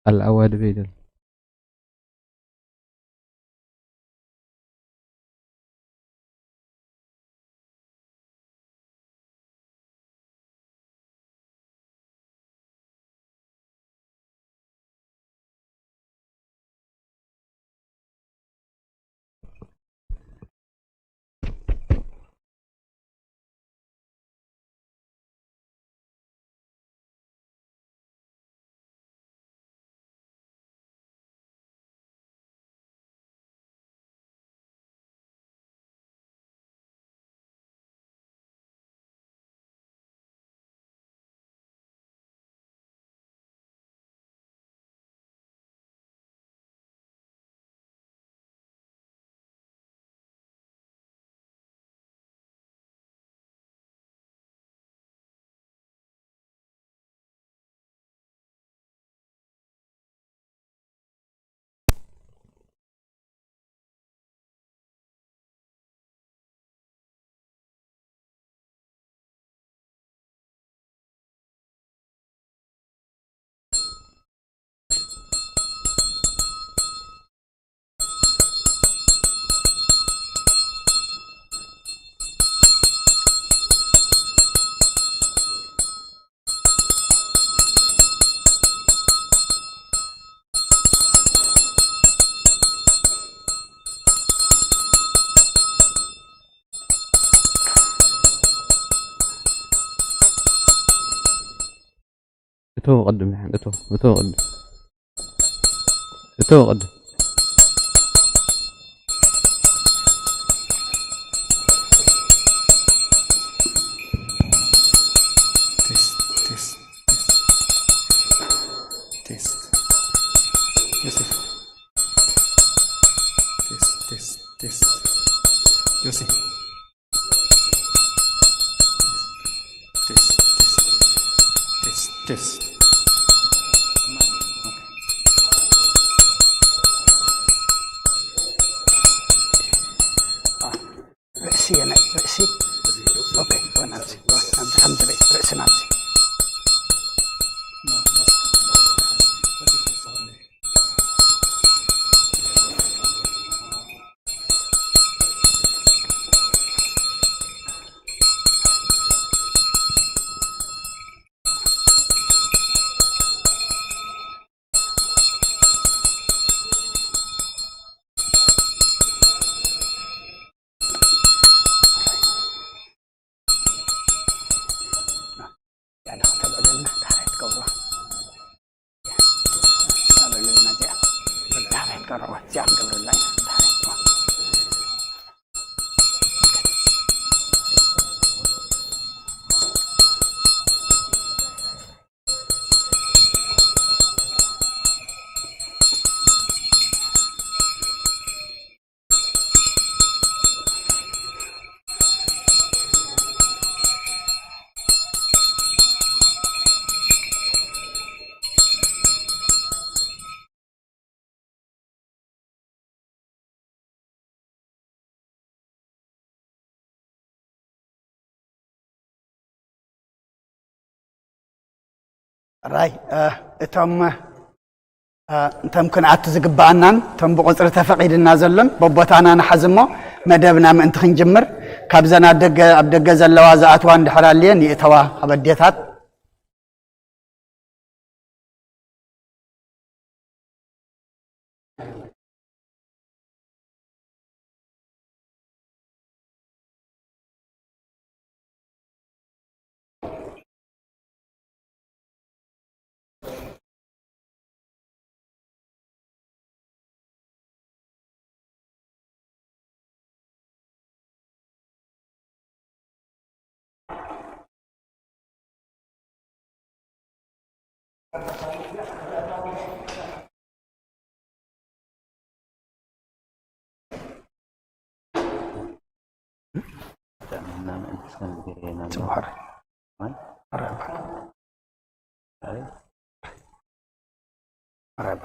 الأواد بيدل تو قدم الحين تو قدم تو قدم تيست تيست تيست يوسف تيست تيست تيست يوسف تيست تيست تيست رأسي أنا رأسي أوكي وين أمسي الحمد لله رأسي نامسي يعني تبع لنا تحت كورة تبع لنا جاء تحت كورة جاء قبل الليل تحت راي እቶም ክንዓቱ ዝግባአናን እቶም ብቁፅሪ ተፈቂድና ዘሎን በቦታና ንሓዝሞ መደብና ምእንቲ ክንጅምር ካብዘን ኣብ ደገ ዘለዋ ዝኣትዋ እንድሕር ኣልየን ይእተዋ ኣብ ኣዴታት هرب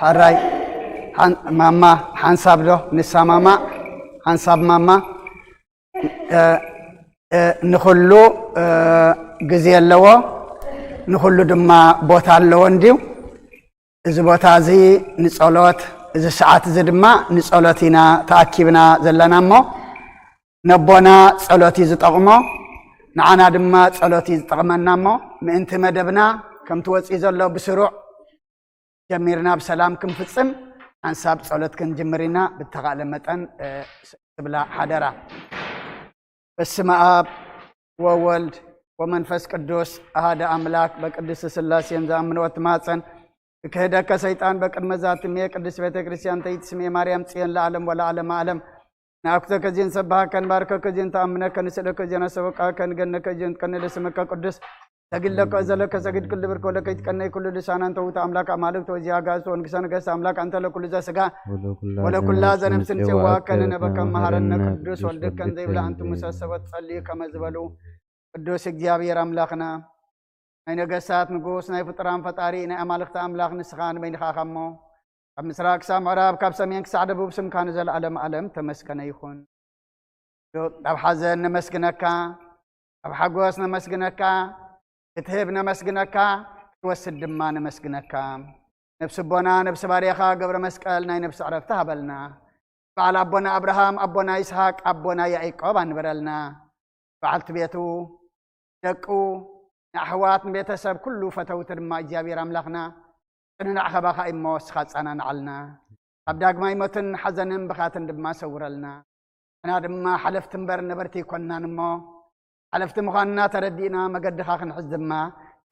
حراي ماما حنساب له نسا ماما حنساب ماما نخلو جزي اللو نخلو دما بوتا اللو انديو إذا بوتا زي نسألوت إذا ساعات زي دما نسألوتنا تأكيبنا زلنا مو نبونا سألوتي زي تغمو نعنا دما سألوتي زي تغمنا مو من مدبنا كم توصي زلو بسروع جميرنا بسلام كم فتصم أنساب صلوت كن جمرنا بالتغالى متن تبلا حدرا بسم آب وولد ومنفس قدوس هذا أملاك بقدس سلاسي انزامن وتماسن كهدا كسيطان بقد مزات مية قدس بيت كريستيان تيتسمي مريم تسين لا عالم ولا عالم عالم ناكتا كجين سبها كان باركا كجين تأمنا كان سلك كجين سبقا كان جنة كجين كان لسمك قدس تقول لك أزلك سجد كل بركة لك يتكنى كل لسان أنت وتأملك أمالك توجيه جالس ونكسان جالس أملاك أنت لكل ذا سجا ولا كل ذا نفسن سوا كان نبكى مهارنا قدوس ولدك كان ذي بلا أنتم مساسبات صلي كما زبلوا قدوس جابير أملاكنا أين جسات نقوس نايف ترام فتاري إن أمالك تأملاك نسخان بين خامو مسراك سام عرب كاب سمين سعد بوبسم كان زل علم علم تمسكن يخون أب حزن نمسكنك أب حقوس نمسكنك تهبنا مسجنك توسد دما نمسجنك نفس بونا نفس باريخا قبر مسكالنا نفس عرفتها بلنا فعل أبونا أبراهام أبونا إسحاق أبونا يعقوب أنبرلنا فعلت بيتو دقو أحوات بيتسب كله فتوت ما إجابي رملخنا إننا أخباها إموس خاصنا نعلنا أبداق ما يموتن حزن بخاتن دما سورلنا أنا دما حلفت مبر نبرتي كنا نمو حلفت مخانا تردينا مقد خاخن حزما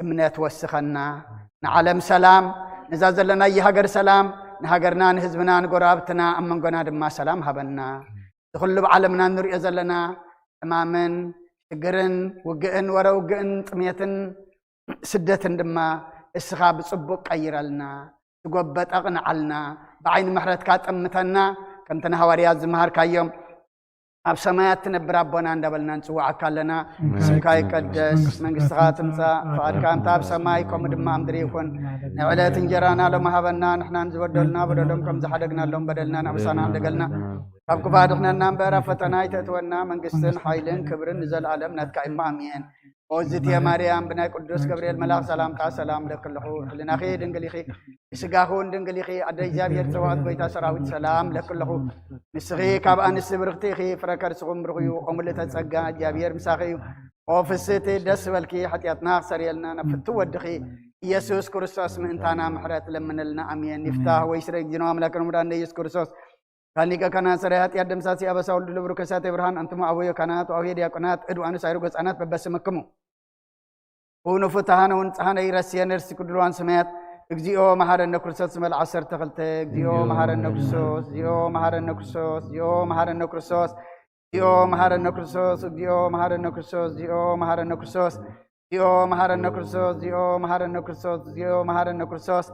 امنا توسخنا نعلم سلام نزازل لنا يهجر سلام نهجرنا نهزبنا نقرابتنا أمن قنا دما سلام هبنا دخل بعلمنا نرئي زلنا تماما تقرن وقئن ورا وقئن طميتن سدة دما السخاب صبق قيرلنا تقبت أغنعلنا بعين محرت كات أمتنا كمتنا هواريات زمهار كايوم أب سمايات تنبر ربنا ندبلنا نسوع كلنا سمكاي قدس من قصات مسا فأركان تاب سماي كم دم أمدري يكون نعلى تنجرانا لما هبنا نحن نزودلنا بدلهم كم زحدقنا لهم بدلنا نبسنا دقلنا أبكو بعدنا نامبر فتنا يتتونا من قصن حيلن كبرن نزل عالم نتكا إمامين وزت يا مريم بنا قدوس جبريل ملاك سلام تا سلام لك اللهو لنا خي دنقلي خي إسقاهون دنقلي خي أدي جابير سواد بيتا سراوت سلام لك اللهو نسخي كاب أنس برختي خي فركر سقوم برخيو أملة تسقى جابير مساخيو وفسيتي دس والكي حتياتنا سريلنا نفتو ودخي يسوس كرسوس من انتانا محرات لمن لنا أمين نفتاه ويسرق جنوام لكن مران يسوس كرسوس كانيكا كنا سريات يادم ساسي أبا ساول دلبرو كسات إبراهان أنتم أبويا كانت وأوهي ديا كانت إدو أنو سايرو قس أنات ببس مكمو هونو فتحانا ونصحانا يرسيا نرسي كدلوان سميات اجزيو مهارا نكرسوس سمال عصر تغلت اجزيو مهارا نكرسوس اجزيو مهارا نكرسوس اجزيو مهارا نكرسوس اجزيو مهارا نكرسوس اجزيو مهارا نكرسوس اجزيو مهارا نكرسوس اجزيو مهارا نكرسوس اجزيو مهارا نكرسوس اجزيو مهارا نكرسوس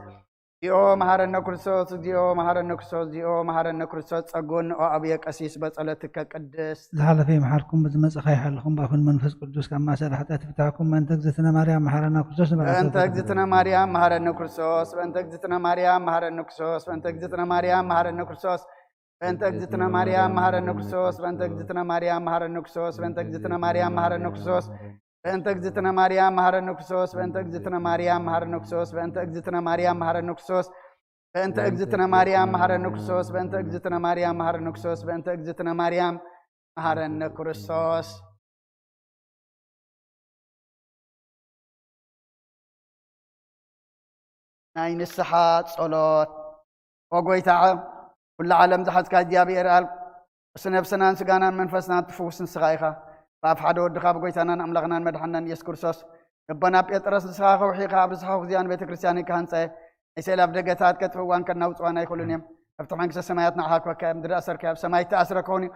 اجزيو مهارا نكرسوس اجزيو مهارا نكرسوس اجزيو مهارا نكرسوس أقول أبيك أسيس بصلتك قدس زحل في محلكم بزمس خي حلكم بأخن منفس قدوس كما سأل حتى تفتحكم من تجزتنا مريم مهارا نكرسوس أنت تجزتنا مريم مهارا نكرسوس أنت تجزتنا مريم مهارا نكرسوس أنت تجزتنا مريم مهارا نكرسوس أنت تجزتنا مريم مهارا نكرسوس أنت تجزتنا مريم مهارا نكرسوس أنت تجزتنا مريم مهارا نكرسوس أنت تجزتنا مريم مهارا نكرسوس أنت تجزتنا مريم مهارا نكرسوس أنت تجزتنا مريم مهارا نكرسوس أنت تجزتنا مريم مهارا نكرسوس أنت تجزتنا مريم مهارا نكرسوس أنت تجزتنا مريم مهارا نكرسوس ناين الصحات صلوات وقويتها كل عالم زحت كاجابي إرال وسنفسنا سجانا منفسنا تفوس سغايخا فأفحدوا الدخاب قويتنا أملغنا مدحنا يسكرسوس ربنا بيترس سغاخا وحيقا بسخاخ زيان بيت كريستياني كهانسي يسيل أبدقتات كتفوان كنا وطوانا يقولون يم افتح عنك سماياتنا حاك وكام در أسر كاب سمايت أسر كوني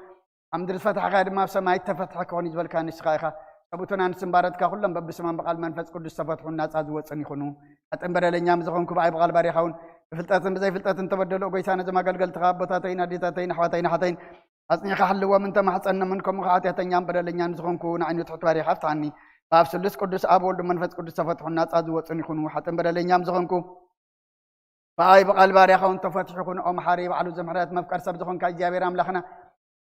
عمدر فتح غير ما سماي تفتح كوني جبل كان إسخايخا سبوتنا نسمبارت كهولم ببسمان بقال منفس قدس تفتحوا الناس أزوج سنيخونو أتنبر لنيام زخون كوباي بقال باريخون فلتاتن بزي فلتاتن تبدلوا بيسانا زما قال تغابطاتين أديتاتين حواتين حتين أصني خحلوا من تم حسن منكم خاتيتين يام بدل لنيام زخون كون عيني تحط باريخ عني باب سلس قدس أبو منفس قدس تفتحوا الناس أزوج سنيخونو أتنبر لنيام زخون كو باي بقال باريخون تفتحوا أم حريب على زمرات مفكر سب زخون كاجابير أملخنا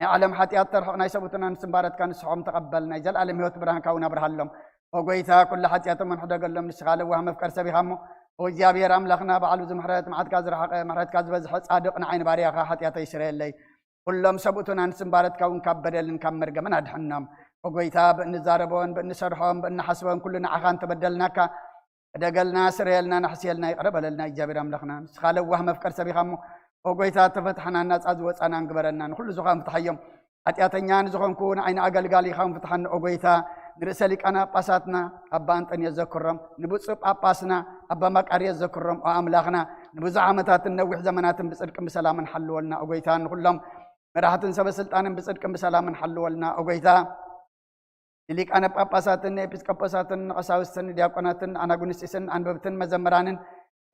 يعلم حتيات ترحقنا يسبوتنا نسمبارت كان سحوم تقبلنا يجل على ميوت برهان كونا برهلهم وقويتها كل حتيات من حدا قال لهم نشغاله وهم مفكر سبي همه وجابير أملخنا بعلو زمحرات معد كازر حق محرات كاز بزح صادقنا عين باريخا حتيات يسري اللي كلهم سبوتنا نسمبارت كون كبدل نكمر من أدحنهم وقويتها بأن زاربون بأن سرحهم بأن حسبون كلنا عخان تبدلناك دقلنا سريلنا نحسيلنا يقرب لنا جابير أملخنا نشغاله وهم مفكر سبي همه وقويتا تفتحنا الناس أزوج أنا نقبرنا كل زخام فتحيهم أتياتنيان زخام كون عين أقل قالي خام فتحنا وقويتا نرسلك أنا باساتنا أبا أنت يذكرهم نبصب أباسنا أبا مكار يذكرهم وأملاخنا نبزع عمتات النوح زمنات بصدق بسلام حلوا لنا وقويتا كلهم راحة سبب سلطان بصدق بسلام حلوا لنا وقويتا ليك أنا باساتنا بسكباساتنا قساوستنا دياقوناتنا أنا قنسيسن أنببتن مزمرانن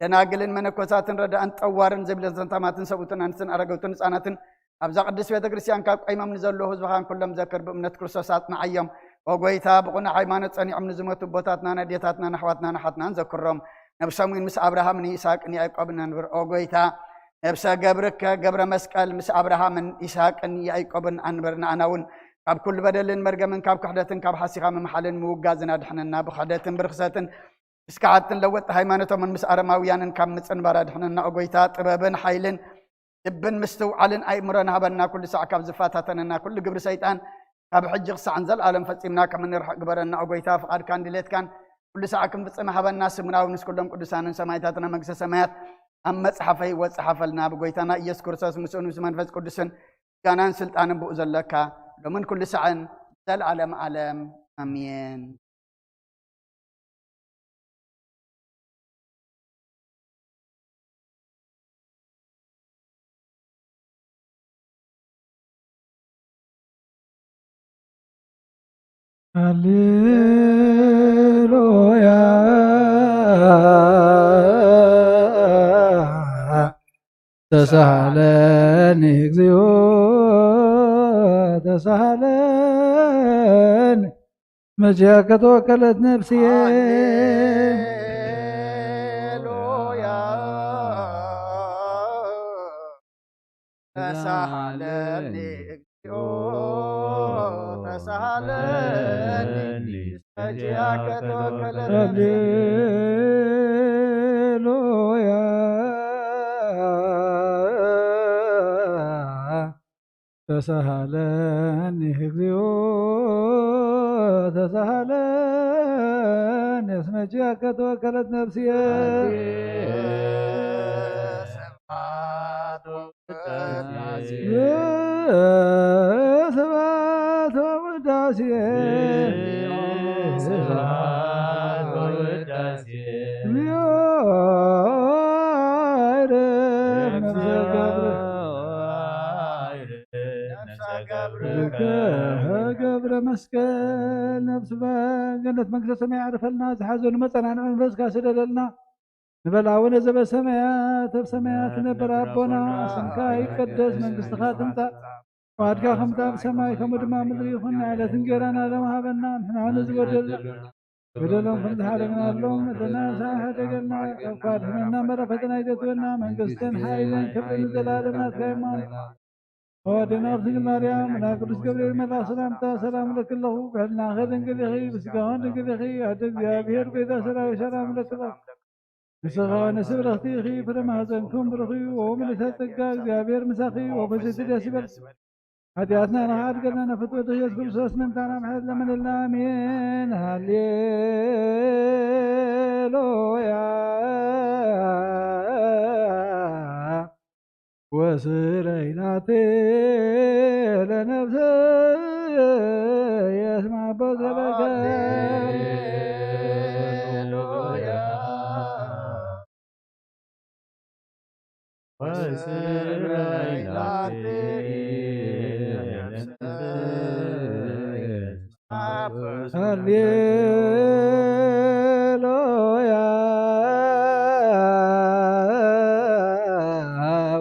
دناقلن منكوساتن ردا أنت أوارن زبلن زنتاماتن سبوتن أنسن أرغوتن ساناتن أبزا قدس بيت كريستيان كاب أيمام نزلوا هزبخان كلهم ذكر بأمنة كرسوساتنا عيام وقويتا بقنا حيمانة صنيع من زموت بوتاتنا نديتاتنا نحواتنا نحاتنا نذكرهم نبسامين مس أبراهام من إسحاق ني يعقوب ننبر وقويتا نبسا قبر مسكال مس أبراهام من إسحاق ني يعقوب أنبر نعناون كاب كل بدلن مرقمن كاب كحدتن كاب حسيخا من محلن موقازنا دحننا بخدتن برخصتن اسكعتن لوت هيمانتهم من مس أرماويان كم متصن براد حنا أقويتا طبابن حيلن ابن مستوعلن أي مرنا هبنا كل ساعة كاب زفاتاتنا كل قبر سيطان كاب حج قصة عن زل عالم فتيمنا كمن نرح قبرنا أقويتا فقد كان دليت كان كل ساعة كم بتصم هبنا سمنا ونس كلهم قدسان سمايتاتنا مجلس سمايات أما صحفي وصحفلنا بقويتنا يذكر ساس مسؤول مسمان فز قدسن كانان سلطان بؤزلك لمن كل ساعة زل عالم أمين هللويا تسهلني እግዚኦ تسهلني مجاك توكلت نفسي هللويا تسهلني تسهلني مجاك توكلت نفسي هللويا تسهلني እግዚኦ تسهلني اسمك توكلت نفسي سبات ووداسي قبر مسكن نفس جنة مقدس ما يعرف لنا زحزون مثلا عن منفس كاسر لنا نبلاون زب السمايات بسمايات نبر ربنا سمكا يقدس من قصتها تنتا وادكا خمتا بسماي خمد ما مدري يخنا على تنجرانا لما هبنا نحن نزور بدلهم فرد حالنا اللهم مثلنا ساحة قلنا وقادنا مرفتنا يدتونا من قصتين حائلين كبر زلالنا تخيمان ودنا ارسل مريم من قدس جبريل من سلامتا سلام لك الله بهلنا غدن قدخي بسقان قدخي هدك يا بير بيدا سلام لك الله بسغان سبر اختيخي فرما زنكم برخي ومن تتقاق يا بير مساخي وبزيت اليسبر هدياتنا نهار قلنا نفتوى تغيس برسوس من تانا محد لمن اللامين هللويا وسريناتي لنفسي يسمع بصرك هللويا وسريناتي ሃሌሉያ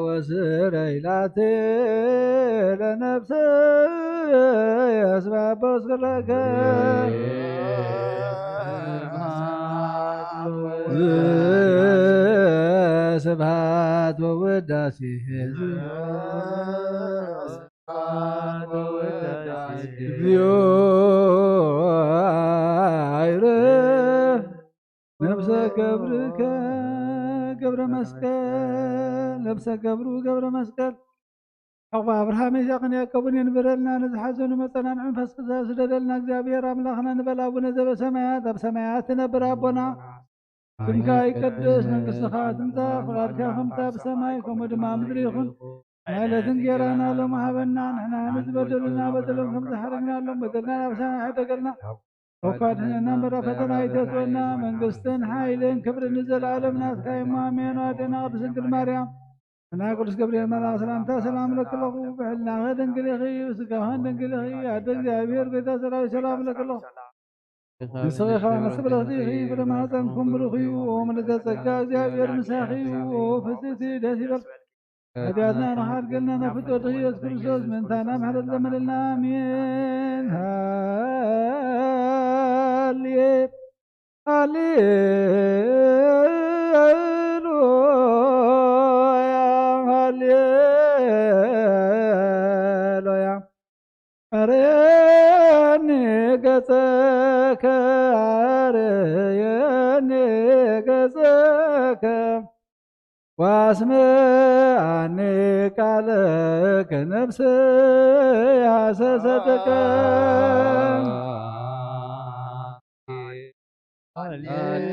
ወስረይላት ለነፍስ ያስባበው ስከለከ ስብሐት ወውዳሴ እግዚኦ አይረፍ ነፍሰ ገብርከ ገብረ መስቀል ነፍሰ ገብሩ ገብረ መስቀል አባ አብርሃም ይስሐቅን ያዕቆብን የንበረልና ንዝሓዘኑ መፀናን መንፈስ ቅዱስ ስደደልና እግዚአብሔር አምላኽና ንበል አቡነ ዘበሰማያት ኣብ ሰማያት ትነብር አቦና ስምካ ይቀደስ መንግሥትኻ ትምጻእ ፈቃድካ ከምታ ብሰማይ ከምኡ ድማ ምድሪ ይኹን ማለትን ጌራና ሎም ሃበና ንሕና ንዝበደሉና በደሎም ከም ዝሓረግናሎም በደልና ናብሳና ኣይደገልና ወኳድሕነና እምበራ ፈተና ኣይተትወና መንግስትን ሓይልን ክብርን ዘለዓለም ናትካ እሞ ኣሜን። ኣዴና ቅድስት ድንግል ማርያም እና ቅዱስ ገብርኤል መልአክ ሰላምታ ሰላም ለክለኹ ብሕልናኸ ድንግል ኢኺ ብስጋኸን ድንግል ኢኺ ኣደ እግዚአብሔር ጌታ ሰራዊት ሰላም ለክለኹ ንስኺኻ መስብረኽቲ ኢኺ ፍሬ ማኅፀንኩም ብሩኽ እዩ ወምልዕተ ጸጋ እግዚአብሔር ምሳኺ እዩ ፍጽእቲ ደስ ይበል ኃጢአትና ንኻድገልና ነፍጦት ኢየሱስ ክርስቶስ ምንታና ምሕረት ዘመለልና አሜን። ሃሌሉያ አርየኒ ገጸከ አርየኒ ገጸከ ዋስምዓኒ ቃለከ ነፍስ ያሰሰተከ አርየኒ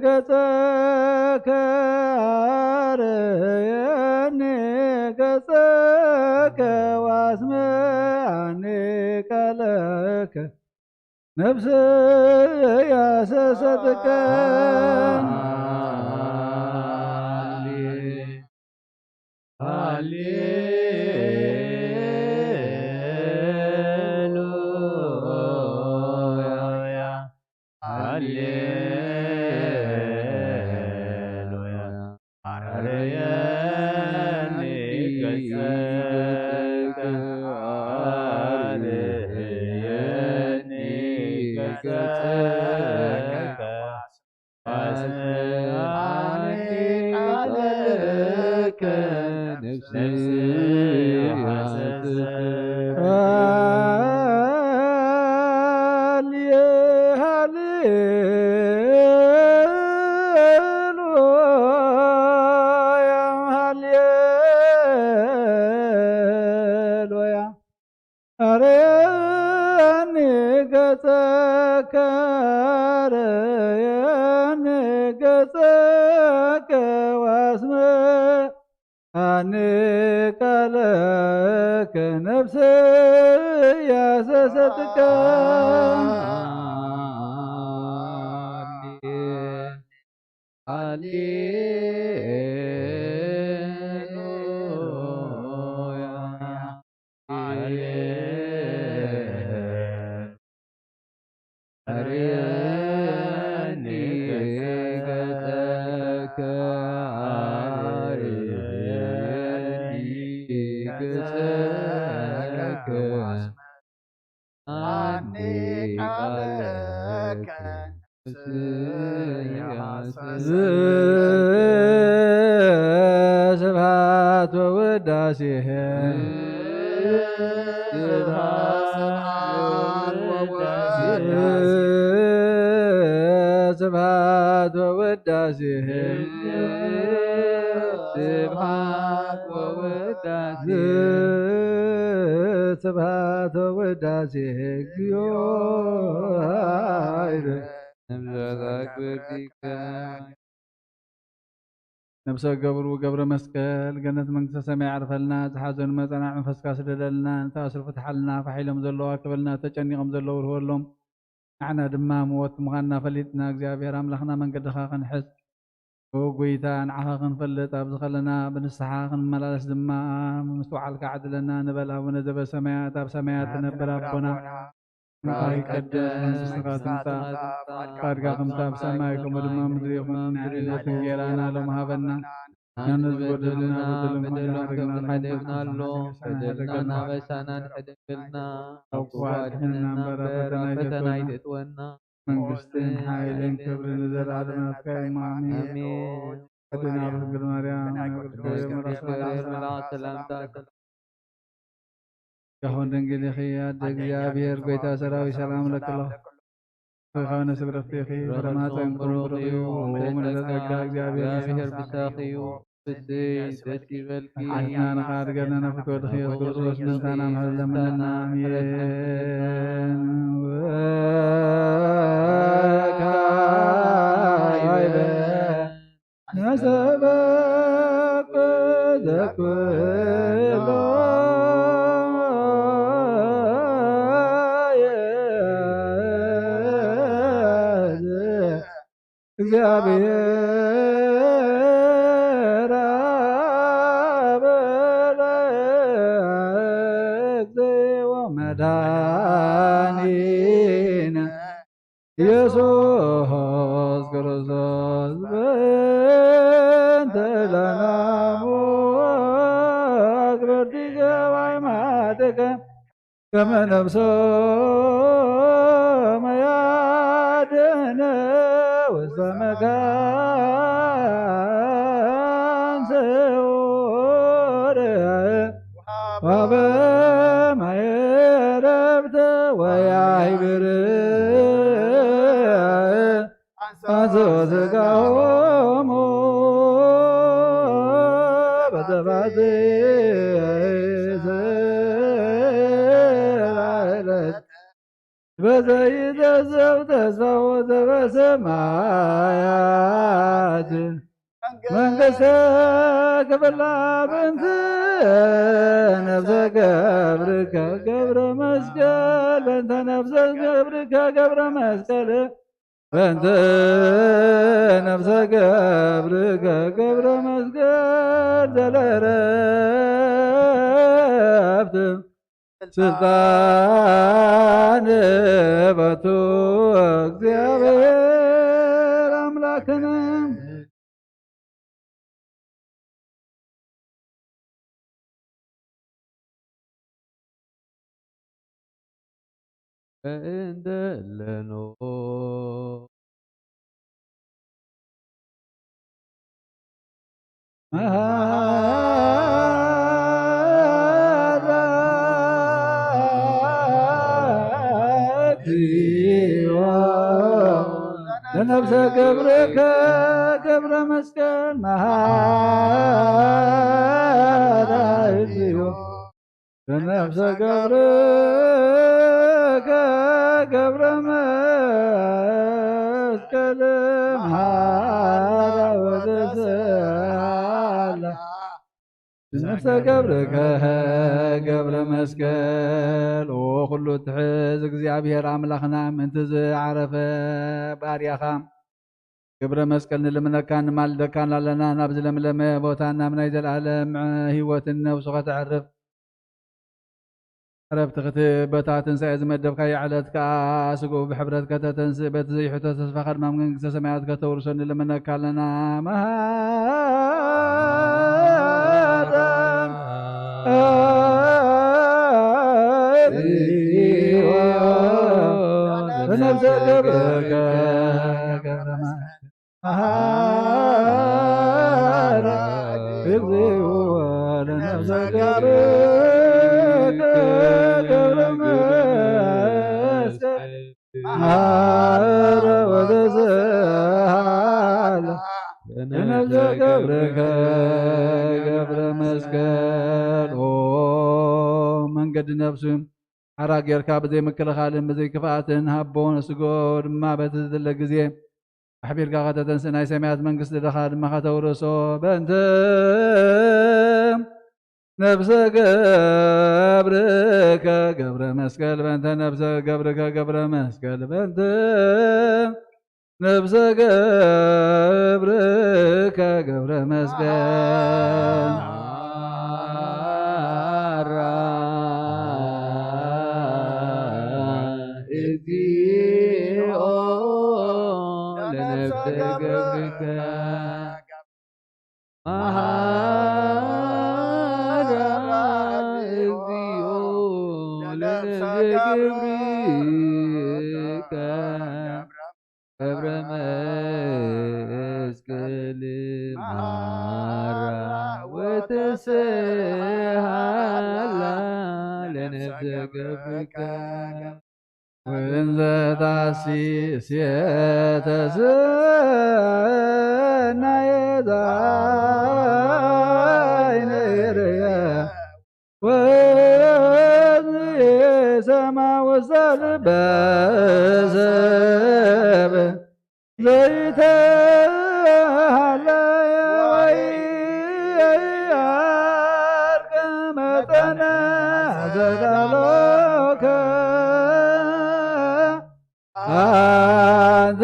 ገጸከ አርየኒ ገጸከ ዋስምዓኒ ቃለከ ነፍስ ያሰሰትከ አርየኒ ገጸከ አርየኒ ገጸከ ዋስምዓኒ ቃለከ ነፍስ ያሰሰትከ አርየኒ ገጸከ አርየኒ ገጸከ ዋስምዓኒ ቃለከ ስብሐት ወውዳሴ ስብሐት ወውዳሴህ ስብሐት ወውዳሴ ስብሐት ወውዳሴህ እግዚኦ ነብሰ ገብሩ ገብረ መስቀል ገነት መንግስተ ሰማይ ያዕርፈልና ዝሓዘኑ መፀናዕ መንፈስካ ስደለልና እንተኣስሩ ፍትሓልና ፋሒሎም ዘለዋ ክበልና ተጨኒቆም ዘለዉ ርህበሎም ንሕና ድማ ምወት ምዃንና ፈሊጥና እግዚኣብሔር ኣምላኽና መንገድኻ ክንሕዝ ጎይታ ንዓኻ ክንፈልጥ ኣብ ዝኸለና ብንስሓ ክንመላለስ ድማ ምስ በዓልካ ዓድለና ንበል ኣቡነ ዘበሰማያት ኣብ ሰማያት ትነብር ኣቦና ይቀደስ መንግሥትካ ትምጻእ ፈቃድካ ከምቲ ኣብ ሰማይ ከምኡ ድማ ምድሪ ይኹን ንዕለት እንጀራና ሎሚ ሃበና ንሕና ዝጎደለና በደልና ኣሎ በደልና በሳና ንሕድግልና ኣዋድሕና እምበር ፈተና ይትእትወና መንግስትን ሓይልን ክብርን ዘለዓለምና ትካየማ አሜን። ቅድና ድንግል ማርያም ሰላምታ يهون دنجل خي أدق جابير قويتا سراوي سلام لك الله خانا سبرفتي خي فرمات انقروقي ومن الأدق جابير بساقي بسي تشكي بلكي عنا نخار قرنا نفتو دخي أذكر رسول سانا محل مننا آمين وكايبا نسبق ذكوه እግዚአብሔር አበረክት ወመድኃኒነ ኢየሱስ ክርስቶስ በእንተ ለናሙ አክብርቲከ ወአይማትከ ከመ ነፍሶ መያድኅነ ውስተ መካን ስዑር ወበማየ ዕረፍት ወያዕብር አንሥኦ ሥጋሆሙ በሰባት ዕለት በዘይትዘብ ተስፋው ዘበሰማያት መንግሥተ ክብላ ብንት ነፍሰ ገብርከ ገብረ መስቀል በእንተ ነፍሰ ገብርከ ገብረ መስቀል በእንተ ነፍሰ ገብርከ ገብረ መስቀል ዘለረፍት ስልጣን በቱ እግዚአብሔር አምላክነ እንደለኖ ለነፍሰ ገብርከ ገብረ መስቀል መሃራይዮ ለነፍሰ ገብርከ ገብረ መስቀል መሃራ ወዘሰላ ነፍሰ ገብርከ ገብረ መስቀል ወኩሉ ትሕዝ እግዚአብሔር አምላኽና ምንቲ ዝዓረፈ ባርያኻ ገብረ መስቀል ንልምነካ ንማልደካ ኣለና ናብ ዝለምለመ ቦታ ናብ ናይ ዘለዓለም ህይወትን ነብሱ ከተዕርፍ ዕረፍቲ ክትበታ ትንሣኤ ዝመደብካ ይዕለት ከዓ ስጉ ብሕብረት ከተተንስእ በቲ ዘይሕቶ ተስፋ ድማ መንግስተ ሰማያት ከተውርሶ ንልምነካ ኣለና ነፍሰ ገብርከ ገብረ መሃራ እግዚኦ ለነፍሰ ገብርከ ገብረ መስቀል መሃራ ወዘሰላ ለነፍሰ ገብርከ ገብረ መስቀል ኦ መንገድ ነፍሱም ሓራ ጌርካ ብዘይ ምክልኻልን ብዘይ ክፍኣትን ሃቦን እስጎ ድማ በቲ ዝደለ ግዜ ኣሕቢርካ ከተተንስ ናይ ሰማያት መንግስቲ ደኻ ድማ ከተውርሶ በእንተ ነፍሰ ገብርከ ገብረ መስቀል በእንተ ነፍሰ ገብርከ ገብረ መስቀል በእንተ ነፍሰ ገብርከ ገብረ መስቀል እግዚኦ ለነፍሰ ገብርከ መሃራ እግዚኦ ለነፍሰ ገብርከ ገብረ መስቀል መሃራ ወተሰሃላ ለነፍሰ ገብርከ ወእንዘ ታሲስ የተሰናየ ዛይነርየ ወየሰማ ወሳል በሰብ ዘይተሃለየ ወይአርገ መጠነ ዘዳሎከ አንተ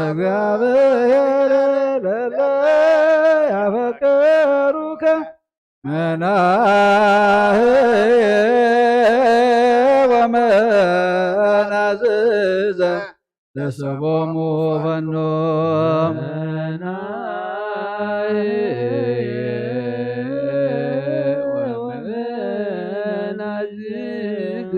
እግዚአብሔር ለለ ያፈቀሩከ መናህየ ወመናዝዘ ለሰቦሙ ፈኖ መናህየ ወመናዝዘ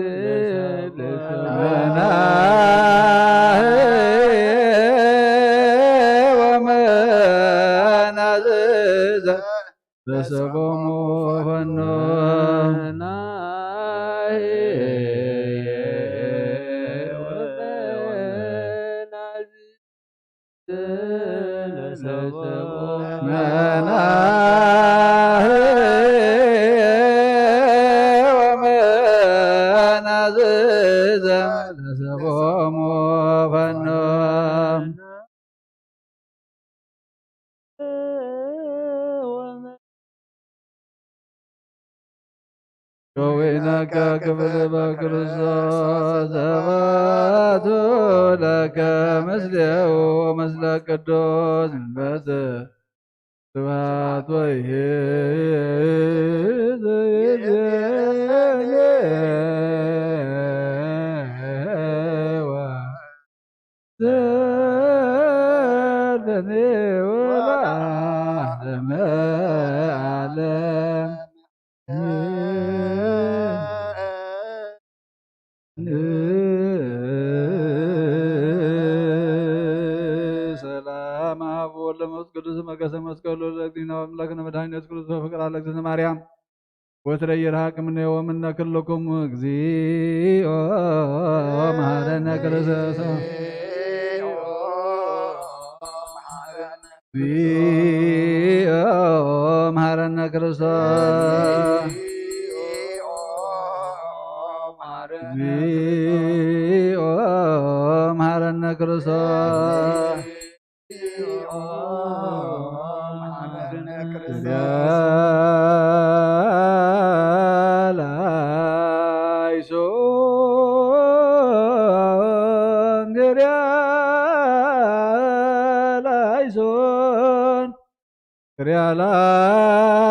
ወመናዝዘ ለሰቦሙ ፈኖ ወመናዝዘ ለሰቦሙ ፈኖ ሾዊነከ ክብር በክርስቶስ ዘባቱ ለከ ምስሌው ምስለ ቅዱስ መንፈስ ስብሐት ወይእዜኔዋ ዘርፈኔ ወለዓለመ ዓለም ሰላም አብ ወወልድ ወመንፈስ ቅዱስ መቀሰ መስቀሉ ለእግዚእነ ወአምላክነ መድኃኒነ ኢየሱስ ክርስቶስ ፍቅር አለ እግዝእትነ ማርያም ወትረ ይርሐቅ እምኔ ወእምነ ኩልክሙ እግዚኦ መሐረነ ክርስቶስ እግዚኦ መሐረነ ክርስቶስ እግዚኦ መሐረነ ክርስቶስ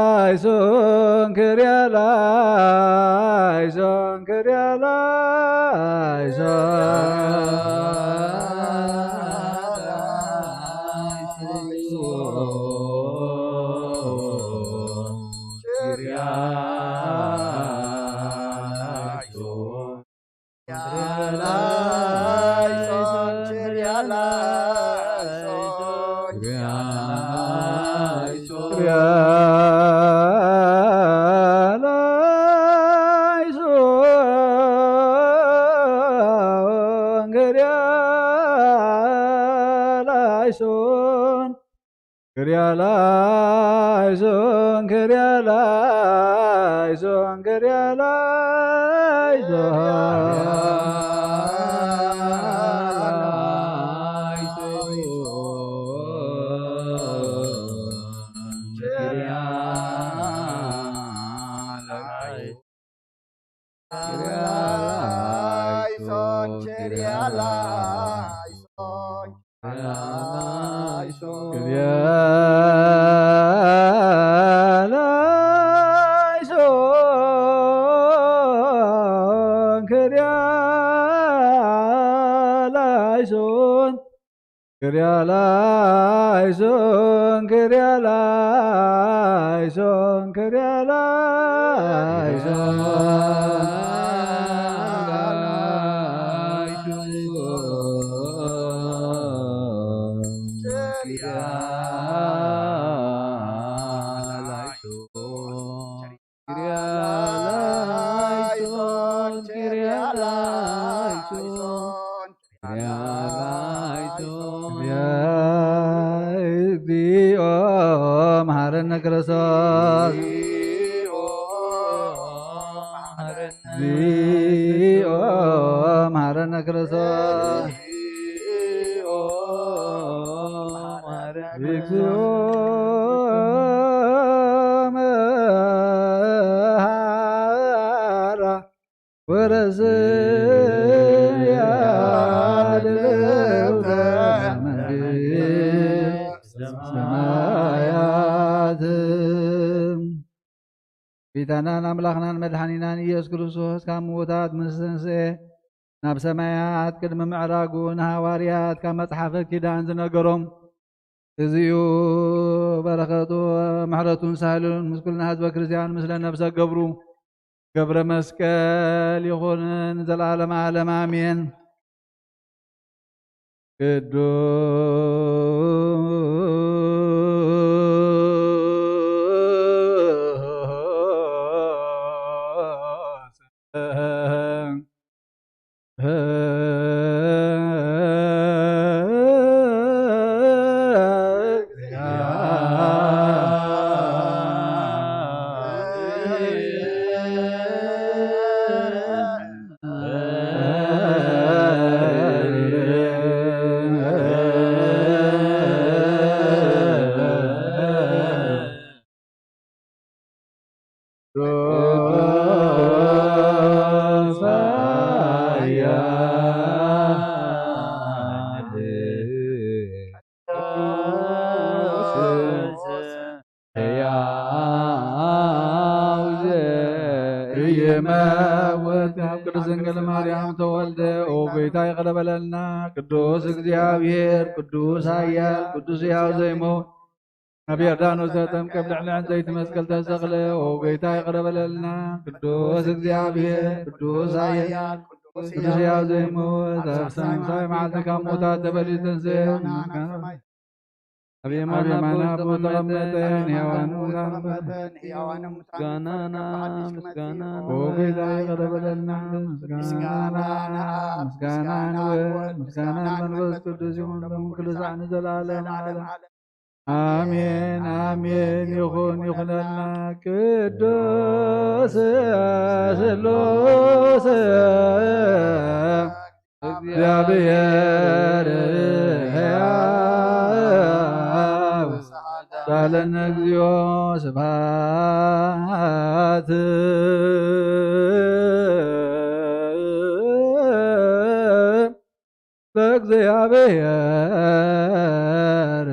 Kyrieleison, Kyrieleison, Kyrieleison, Kyrieleison, Kyrieleison, Kyrieleison, Kyrieleison, Maharana Krasad Maharana Krasad Mahara Varasya ፊታናን አምላኽናን መድኃኒናን ኢየሱስ ክርስቶስ ካብ ምውታት ምስ ተንሥአ ናብ ሰማያት ቅድሚ ምዕራጉ ንሃዋርያት ካብ መጽሓፈ ኪዳን ዝነገሮም እዚኡ በረኸቱ ምሕረቱን ሳህሉን ምስ ኩልና ህዝበ ክርስቲያን ምስለ ነፍሰ ገብሩ ገብረ መስቀል ይኹንን ዘለዓለመ ዓለም አሜን። ቅዱስ ድንግል ማርያም ተወልደ ኦ ጌታ ይቅር በለና። ቅዱስ እግዚአብሔር ቅዱስ ኃያል ቅዱስ ሕያው ዘይሞት ኣብ ዮርዳኖስ ተጠምቀ ብልዕሊ ዕንጨይቲ መስቀል ተሰቅለ ኦ ጌታ ይቅር በለልና። ቅዱስ እግዚአብሔር ቅዱስ ኃያል ቅዱስ ሕያው ዘይሞት ኣብ ሳምሳይ መዓልቲ ካብ ሞታት ተበሊቱ ተንሥአ ኣብ የማነ አቦ ተቐመጠን ሕያዋንም ምስጋናና ኦ ጌታ ይቅር በለና። ምስጋናን ወልድ ምስጋናን መንፈስ ቅዱስ ይሁን ኩሉ ሰዓት ንዘላለም ዓለም አሜን አሜን። ይኹን ይኹነልና። ቅዱስ ስሉስ እግዚአብሔር ሕያው ሳለነ እግዚኦ ስብሐት ለእግዚአብሔር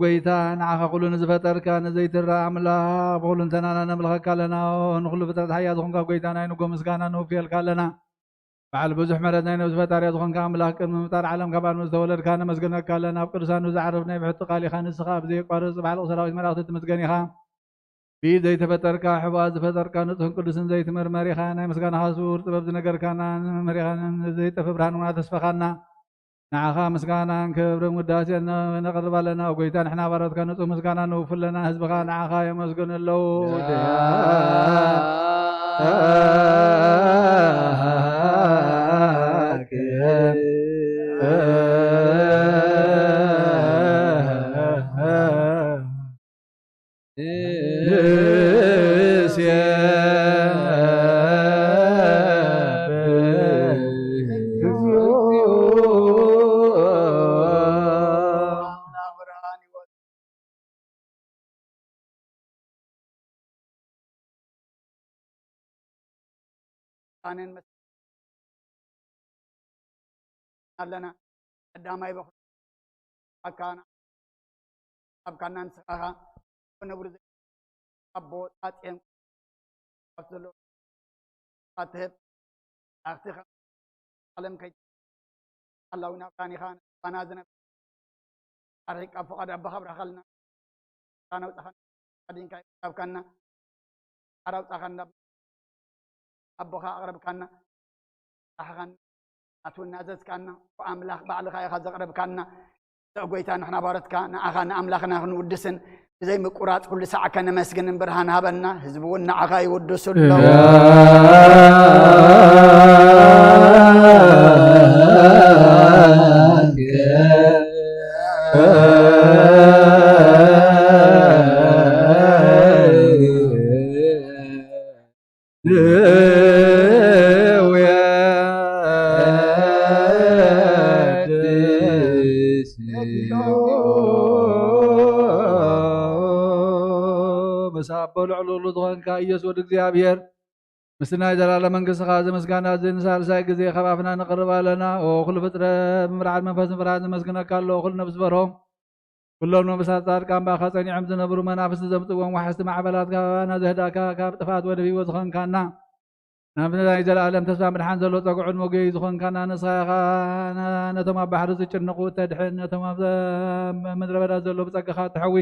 ጎይታ ንዓኻ ኩሉ ንዝፈጠርካ ንዘይትረአ ኣምላኽ ብኩሉ እንተናና ነምልኸካ ኣለና። ንኩሉ ፍጥረት ሓያ ዝኾንካ ጎይታ ናይ ንጎ ምስጋና ነውፍየልካ ኣለና። በዓል ብዙሕ ምሕረት ናይ ነብሲ ፈጣርያ ዝኾንካ ኣምላኽ ቅድሚ ምፍጣር ዓለም ካብ ኣድሞ ዝተወለድካ ነመስግነካ ኣለና። ኣብ ቅዱሳኑ ዝዓረፍ ናይ ብሕቲ ቃሊኻ ንስኻ ብዘይቋርፅ በዓል ሰራዊት መላእኽቲ ትምስገን ኢኻ። ብኢድ ዘይተፈጠርካ ሕቡኣት ዝፈጠርካ ንጹህን ቅዱስን ዘይትመርመር ኢኻ። ናይ ምስጋናኻ ስውር ጥበብ ዝነገርካና ንመምሪኻን ዘይጠፍእ ብርሃን ተስፈኻና نعخا مسكانا كبر مداسنا نقرب لنا وقيتان احنا بردك نصو مسكانا نوفل لنا حزبخا نعخا يمسكن اللو لنا قدامي بخ أكان أبكان نسخها ونبرز أبو أتيم أصله أتهب أختخ علم كي الله ونباني خان فنازنا أريك أفقد أبخب رخلنا كانوا تخن قدين كي أبكنا أراب تخن أبوها أقرب كنا أحغن أتون نازز كنا وأملاخ بعد خير خذ أقرب كنا تقويتان إحنا بارت كنا أخان أملاخنا نودسن زي مقرات كل ساعة كنا مسجن برهان هبنا حزبونا عغاي ودس الله በልዕሉ ዝኾንካ ኢየሱስ ወዲ እግዚአብሔር ምስናይ ዘላለም መንግስት ኻዚ ምስጋና ዝንሳልሳይ ጊዜ ኸባፍና ንቕርብ ኣለና ኩሉ ፍጥረት ብምርዓት መንፈስን ፍርሃት ዝመስግነካ ኣለዎ ኩሉ ነብሲ በርሆም ኩሎም ነብሳት ጻድቃን ባኻ ጸኒዖም ዝነብሩ መናፍስቲ ዘምጽዎም ዋሕስቲ ማዕበላት ካባና ዘህዳካ ካብ ጥፋት ወደ ህይወት ዝኾንካና ናብ ናይ ዘለኣለም ተስፋ ምድሓን ዘሎ ፀጉዑን ሞገይ ዝኾንካና ንስኻ ነቶም ኣብ ባሕሪ ዝጭንቑ ተድሕን ነቶም ኣብ ምድረ በዳ ዘሎ ብጸጋኻ ትሐዊ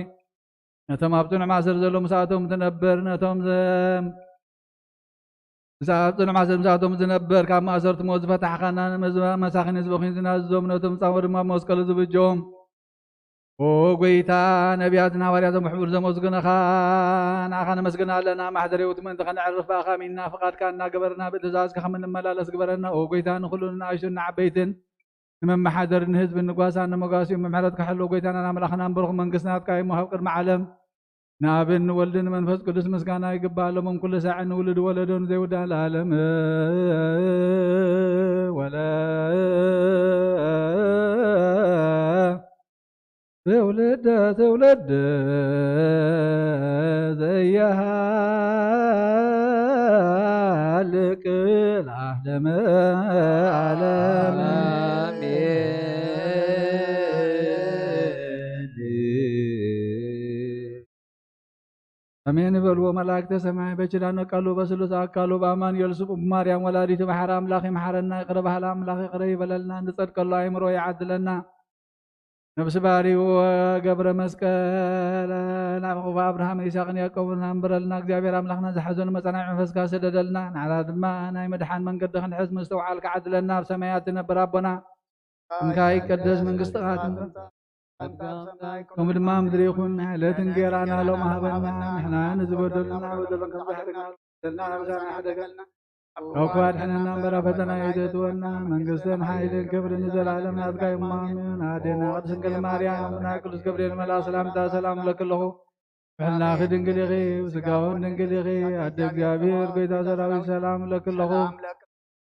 ነቶም ኣብ ጽኑዕ ማእሰር ዘሎ ምስኣቶም ትነብር ነቶም ምስኣብ ጽኑዕ ማእሰር ምስኣቶም ዝነብር ካብ ማእሰርቲ ሞት ዝፈታሕኻና መሳኺን ህዝቢ ዝናዝዞም ነቶም ጻሞ ድማ መስቀሉ ዝብጆም ጎይታ ነቢያትን ሐዋርያትን ምሕቡር ዘመስግነኻ ንዓኻ ነመስግና ኣለና ማሕደር ህይወት ምእንቲ ኸንዕርፍ ኣኻሚና ፍቓድካ እናገበርና ብትእዛዝካ ኸምንመላለስ ግበረና ጎይታ ንኹሉን ንኣሽቱን ንዓበይትን ንመመሓደር ንህዝቢ ንጓሳን ንመጓሲኡ ምምሕረት ክሕልው ጎይታና ኣምላኽና ንበርኹ መንግስትናትካ ይመሃብ ቅድሚ ዓለም ንኣብን ንወልድን መንፈስ ቅዱስ ምስጋና ይግባኣሎሞም ኩሉ ሳዕ ንውልድ ወለዶን ዘይውዳእ ለዓለም ትውልድ ዘያሃልቅ ለዓለመ ዓለም አሜን በልዎ መላእክተ ሰማይ በችላነ ቃሉ በስሉስ አካሉ በአማን የልሱብ ማርያም ወላዲት ባሕር አምላኽ ይመሐረና ይቅር በሃላ አምላኽ ይቅር ይበለልና እንጸድቀሉ አእምሮ ያዓድለና ነብስ ባሪው ገብረ መስቀል ናብኹ አብርሃም ይስሐቅን ያዕቆብን አንብረልና እግዚአብሔር አምላኽና ዝሓዘኑ መጸናዕ መንፈስካ ሰደደልና ንዓና ድማ ናይ መድሓን መንገዲ ክንሕዝ ምስተውዓልካ ዓድለና ኣብ ሰማያት ትነብር ኣቦና እንካ ይቀደስ መንግስትኻ ትምጻእ ከምኡ ድማ ምድሪ ይኹን ዕለትን ጌራና ሎም ሃበና ንሕና ንዝበደሉና በደለን ከም ዘሕርግና ዘለና ናብዛና ሓደገልና ካብ ክባድሕነና እምበራ ፈተና የእትወና መንግስትን ሓይልን ክብርን ንዘላለም ናትካ እዩ ኣሜን። ኣዴና ቅድስት ድንግል ማርያም ናይ ቅዱስ ገብርኤል መልኣክ ሰላምታ ሰላም ለክለኹ ብሕልናኺ ድንግል ኢኺ ብስጋውን ድንግል ኢኺ ኣደ እግዚአብሔር ጎይታ ሰራዊት ሰላም ለክለኹ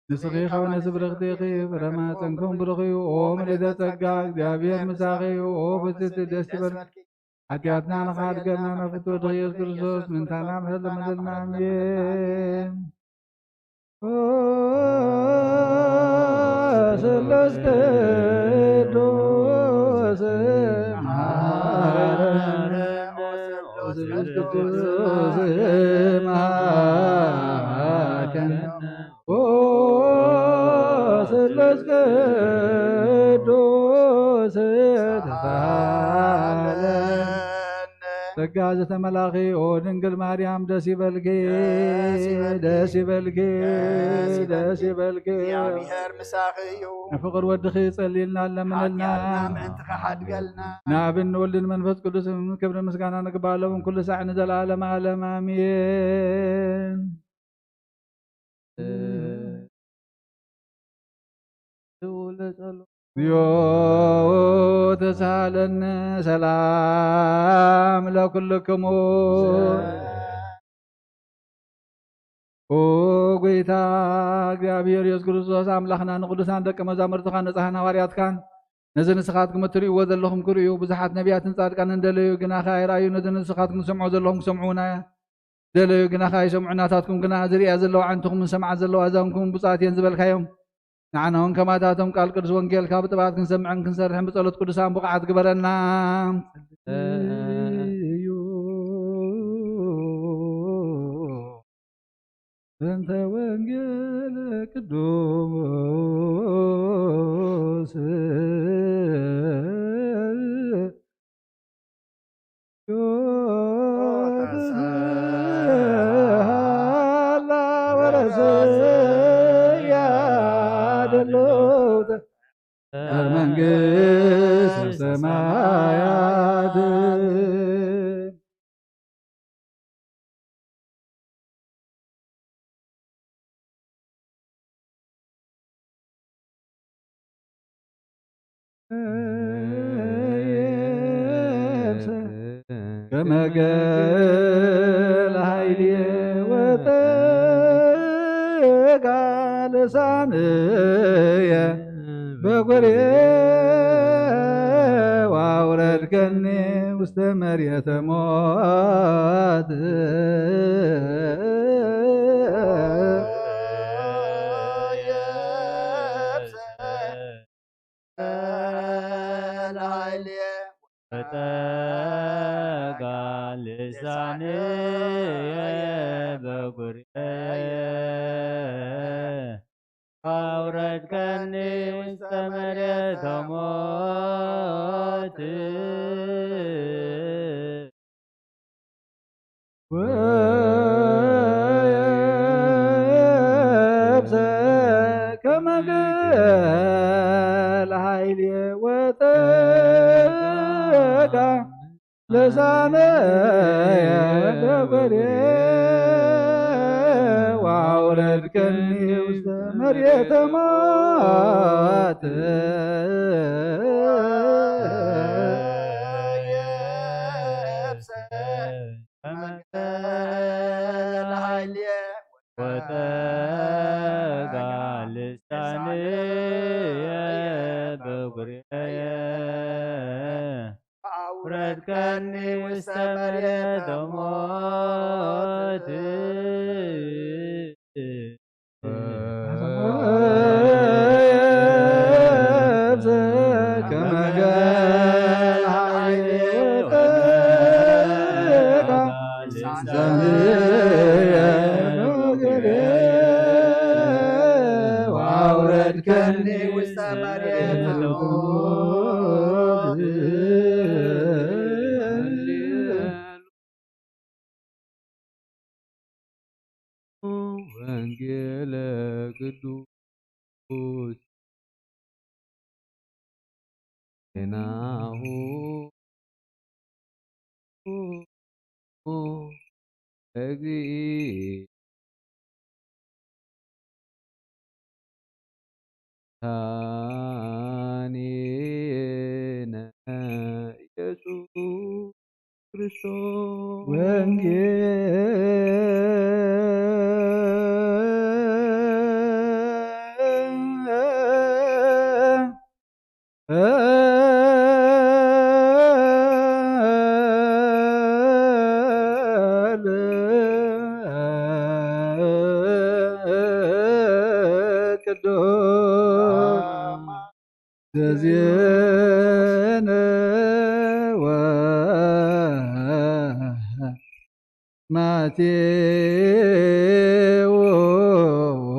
ንስኺ ኸወነስ ብርኽቲ ኢኺ ፍረማ ጽንኩም ብሩኽ እዩ ኦ ምልዕተ ጸጋ እግዚአብሔር ምሳኺ እዩ ኦ ፍስቲ ደስ ይበልኪ ኃጢአትና ንኻድገና ነፍቶ ወዲ ኢየሱስ ክርስቶስ ምንታና ምሕረት ለመዘልና አሜን። ስሉስ ቅዱስ መሐረነ ስሉስ ቅዱስ መሐረነ ስሉስ ቅዱስ ተሳሃለን ጸጋ ዘተመላኺ ኦ ድንግል ማርያም ደስ ይበልኪ ደስ ይበልኪ ደስ ይበልኪ እግዚአብሔር ምሳኺ እዩ ፍቅር ወድኺ ጸሊልና ለምንልና ምእንትኻ ሓድገልና ናብን ወልድን መንፈስ ቅዱስ ክብሪ ምስጋና ንግባለውን ኩሉ ሳዕ ንዘለዓለም ዓለም አሜን። እግዚኦ ተሳሃለነ ሰላም ለኩልክሙ ኦ ጌታ እግዚአብሔር ኢየሱስ ክርስቶስ አምላኽና ንቅዱሳን ደቀ መዛሙርትኻ ነፃሕን ሃዋርያትካን ነዚ ንስኻትኩም እትርእይዎ ዘለኹም ክርእዩ ብዙሓት ነቢያትን ጻድቃንን ደለዩ ግናኸ ኣይረኣዩ ነዚ ንስኻትኩም ዝሰምዑ ዘለኹም ክሰምዑና ደለዩ ግናኸ ኣይሰምዑ ናታትኩም ግና ዝርያ ዘለዋ ዓንትኹም ሰምዓ ዘለዋ እዛንኩም ብፁዓት እየን ዝበልካዮም ንዓና እውን ከማታቶም ቃል ቅዱስ ወንጌል ካብ ጥባት ክንሰምዕን ክንሰርሕን ብጸሎት ቅዱሳን ብቕዓት ግበረና እዩ በእንተ ወንጌል ቅዱስ ተሳሃላ ወረሰያ ደሎት መንግሥተ ሰማያት ከመገል ኃይልየ ወጠጋ ልሳንየ በጎርየ ዋውረድከኒ ውስተ መርየተ ሞት ልሳንየ በጉርየ አውረድከኒ ውስተ መርየተ ሞት ወየብሰ ከመገል ኃይልየ ወጠጋ ልሳንየ በጎርየ ዋውረድከኒ ውስተ መርየተ ሞት የብሰ ከመገል ኃይልየ ወጠጋ ልሳንየ በጉርየ አውረድከኒ ውስተ መርየተ ሞት የብሰ ከመገል ኃይልየ ወጠጋ ልሳንየ በጎርየ ዋውረድከኒ ውስተ መርየተ ሞት ወንጌለ ቅዱስ ናሁ እግዚእ ታኔነ ኢየሱስ ክርስቶስ ዘዜነ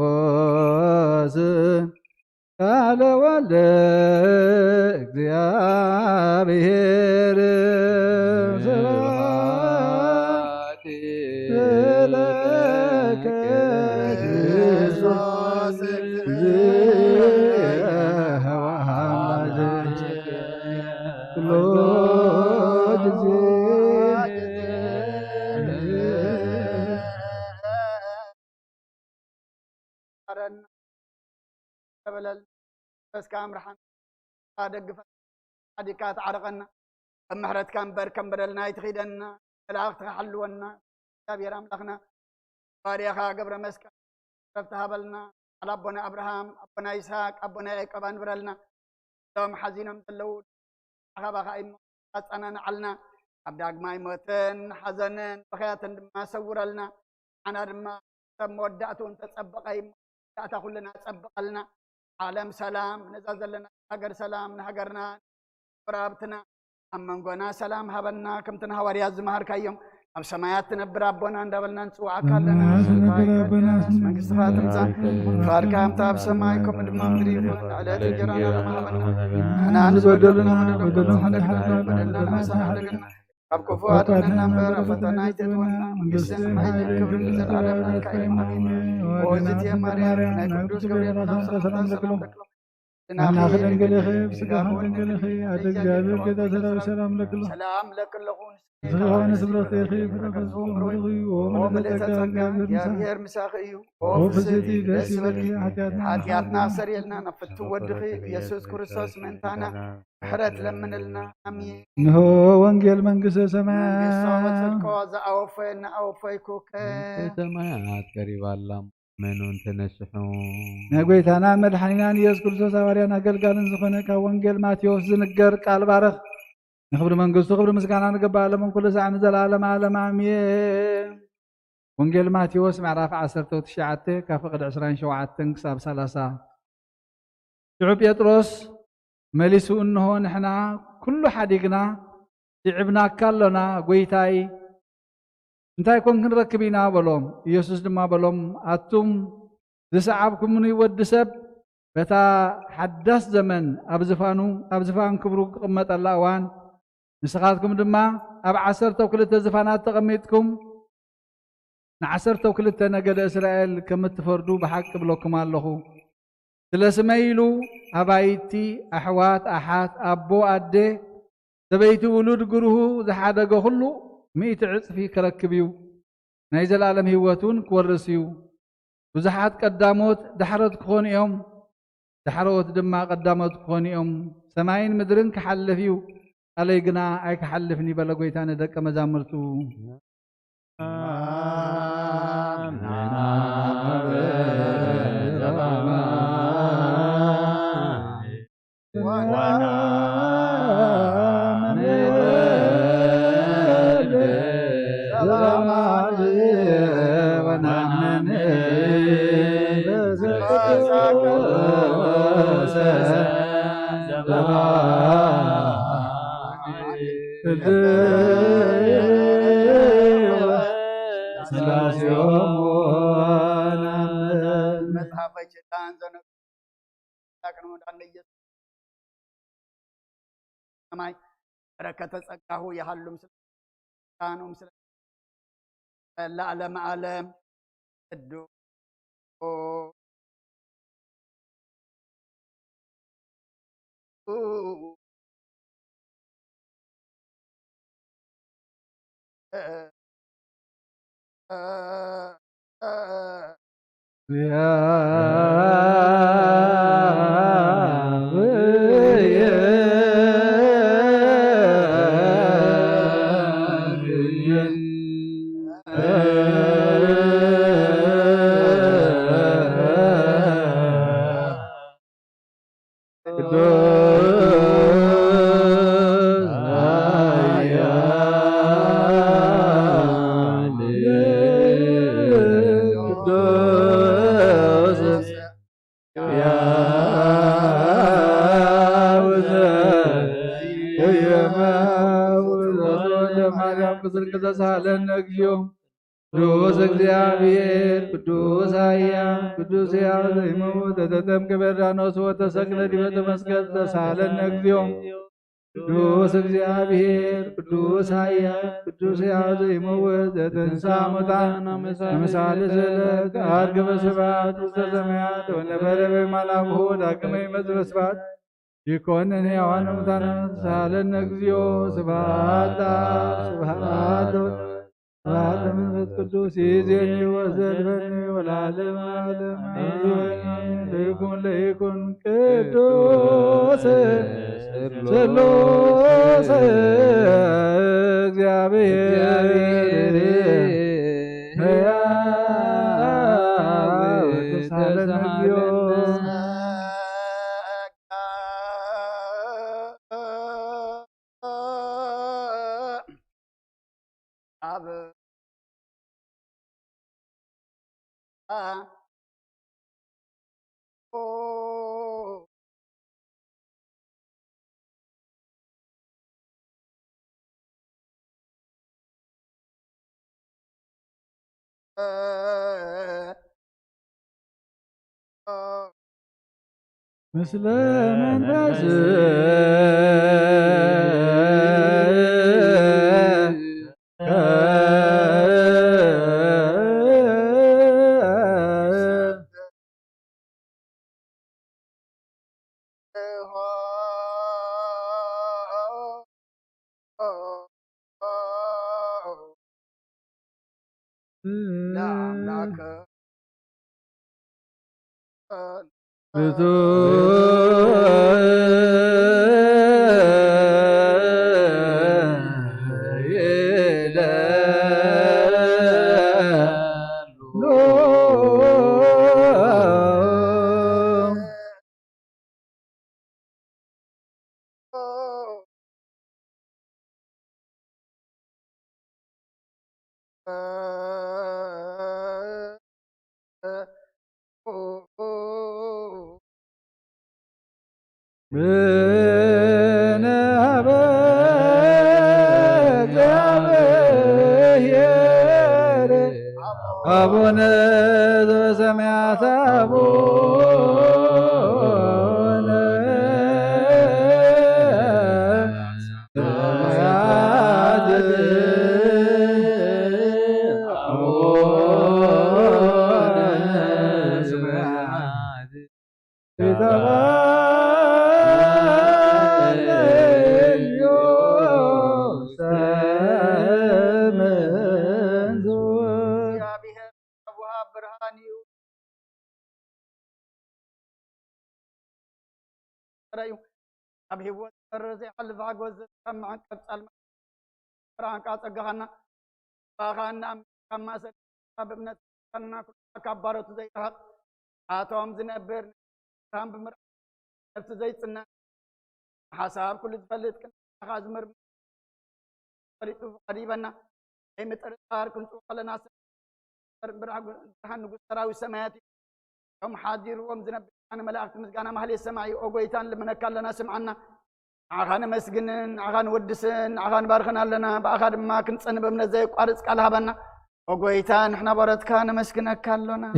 ማቴዎስ ቃለ ወልደ እግዚአብሔር ስብሐት أرن بلل بس كامرحان أدق فادكات عرقنا محرت كان بر كم بدلنا يتخيدنا العقد حلونا كبير أملخنا باريخا قبر مسك رفتها بلنا على أبونا أبراهام أبونا إسحاق أبونا يعقوب برلنا دوم حزينا متلود أخبا خايم أنا نعلنا أبداق ما يموتن حزنن بخياتن ما سورلنا أنا ما مودعتون تتسبق أي مودعتا كلنا تسبق لنا عالم سلام نزازل لنا هجر سلام نهجرنا برابتنا أمن قنا سلام هبنا كم تنها ورياز مهر كيوم أم سمايات نبر ربنا ندبلنا نسوع كلنا من صفات إنسان فاركام تاب سمايكم المغرب على تجرانا لما أنا نزودلنا بدلنا ما سهلنا أبكو فؤادنا نمبر فتنا يتدونا من قسم حي كبر العالم كايم وزت يا مريم نكدوس كبر سلام لكم أنا خدن قلخي بسقاهن قلخي أدق جابر كذا سلام لكم سلام لكم زغان سبرت يخي فرقزهم رغي وملتك جابر يا مساخيو وفزتي بسبري حاتياتنا سريلنا نفتو ودخي يسوس كريستوس منتانا حرت لمن لنا أمين نهو وانجيل منقس سماء صوت الكوزة أوفيكو سماءات قريبا لهم منون تنشحو نقويتانا مدحنينان يسوس كريستوس أوريانا قلقالن زخونك وانجيل ماتيوس زنقر قال بارخ نخبر منقص خبر مسكانا نقبال من كل ساعة نزل عالم عمية وانجيل ماتيوس معرف 10 وتشعته كفقد 20 شوعتن كساب 30 شعب يطرس مليسو انه نحنا كل حديقنا شعبنا كلنا قويتاي انتاي كون نركبينا بلوم يسوس دما بلوم اتم زسعبكم من يودسب بتا حدث زمن ابزفان كبرو قمت الله وان نسخاتكم دما اب 10 وكلت زفانات تقميتكم ن10 وكلت نجد اسرائيل كم تفردوا بحق بلوكم الله سلسميلو أبايتي أحوات أحات أبو أدي سبيتي ولود قروه زحادق خلو 100 عصفي كركبيو نايزل العالم هيواتون كورسيو وزحات قداموت دحرت كون يوم دحروت دما قداموت كون يوم سماين مدرن كحلفيو عليقنا أي كحلفني بلغويتان دك مزامرتو بركة ጸጋሁ يحلم سلطانهم لا علم عالم الدو ቅዱስ እግዚአብሔር ቅዱስ ኃያል ቅዱስ ሕያው ዘይመውት ተጠምቀ በዮርዳኖስ ወተሰቅለ ዲበ መስቀል ተሳሃለነ እግዚኦ ቅዱስ እግዚአብሔር ቅዱስ ኃያል ቅዱስ ሕያው ዘይመውት ዘተንሥአ እሙታን አመሳለ ስእለት ዐርገ በስብሐት ውስተ ሰማያት ወነበረ በመላኩ ዳግመ ይመጽእ በስብሐት ይኮንን ሕያዋን ሙታን ተሳሃለነ እግዚኦ ስብሐት ለአብ ስብሐት وعلى منفس قدوس يزيني وزلفني والعالم عالم ليكن قدوس سلوس እግዚአብሔር ሕያው ተሳለነ مثل منفس አቡነ ዘበሰማያት አቡነ أبهي ورزي حلف عجوز كم عن كبسال فران كاتجهنا فخنا كم سر ابن كنا كبارة زي هاد عاتهم زنبر كم بمر نفس زي سنة حساب كل تفلت كن خازمر قريبنا أي متأثر كنت على ناس برعب هنقول تراوي سماياتي يوم حاضر ومزنبر أنا ملاك مسجانا محل السماعي أوجيتان لمن كلنا سمعنا عخان مسجنن عخان ودسن عخان بارخنا لنا بأخذ ما كنت أنا بمن زي قارس كلها بنا أوجيتان إحنا برد كان مسجنا كلنا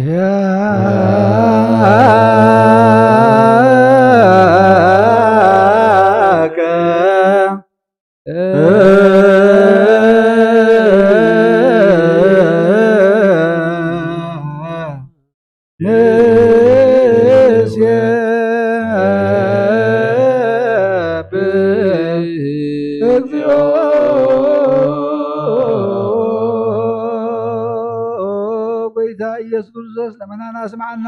ኢየሱስ ክርስቶስ ለመናና ስምዓና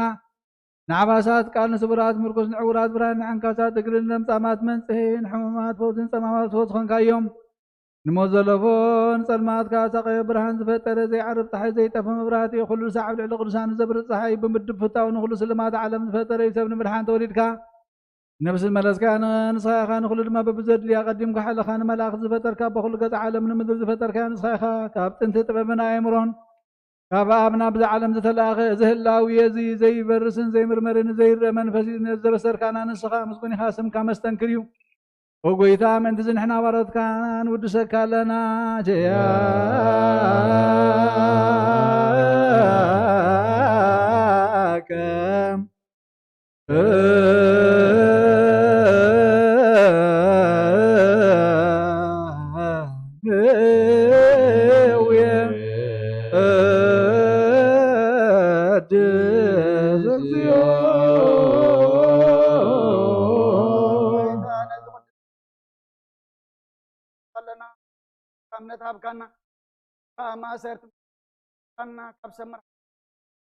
ንዓባሳት ቃል ንስቡራት ምርኩስ ንዕውራት ብርሃን ንዓንካሳት እግርን ለምጻማት መንጽሔን ሕሙማት ፈውስን ጸማማት ፈውስ ኾንካዮም ንሞት ዘለፎን ጸልማትካ ሳቐዮ ብርሃን ዝፈጠረ ዘይዓርብ ፀሓይ ዘይጠፍእ መብራህቲ ኩሉ ሰዓብ ልዕሊ ቅዱሳን ዘብርህ ፀሓይ ብምድብ ፍታው ንኩሉ ስልማት ዓለም ዝፈጠረ ሰብ ንምድሓን ተወሊድካ ነብስ መለስካ ንስኻ ኢኻ ንኩሉ ድማ በብዘድልያ ቀዲምካ ሓለኻ ንመላእኽቲ ዝፈጠርካ በኩሉ ገጽ ዓለም ንምድር ዝፈጠርካ ንስኻ ኢኻ ካብ ጥንቲ ጥበብን ኣእምሮን ካብ ኣብ ናብዚ ዓለም ዝተላኸ ዝህላዊ እዚ ዘይበርስን ዘይምርመርን ዘይርአ መንፈስ ዘበሰርካና ንስኻ ምስጉን ኢኻ ስምካ መስተንክር እዩ ወጎይታ ምእንቲ ዝንሕና ባሮትካ ንውድሰካ ኣለና ጀያከ እምነት አብካና ما سرت كنا كاب سمر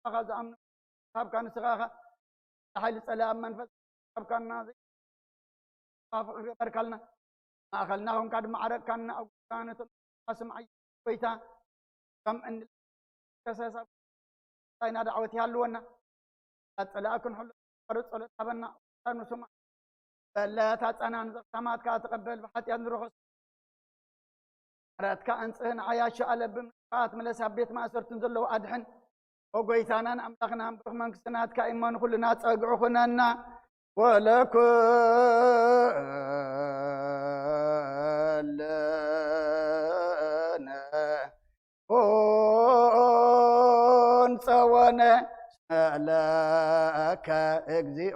أخذ أمن كاب كان سخاخة حيل سلام منفس كاب كنا زي بركلنا أخذناهم كاد معرك كنا أو كانت أسمع بيتا كم إن كساسة أين دعوتي هالونا أتلاقون حل فرد صلت أبنا نسمع فلا تأتنا نزق سمات كاتقبل بحتى نرخص راتك أنسهن عياش على بمقات ملس بيت ما صرت نزل وأدحن وقويتانا أملخنا بروح من كسنات كإيمان كلنا تقعوخنا ولكلنا ونسوانا لك اجزئ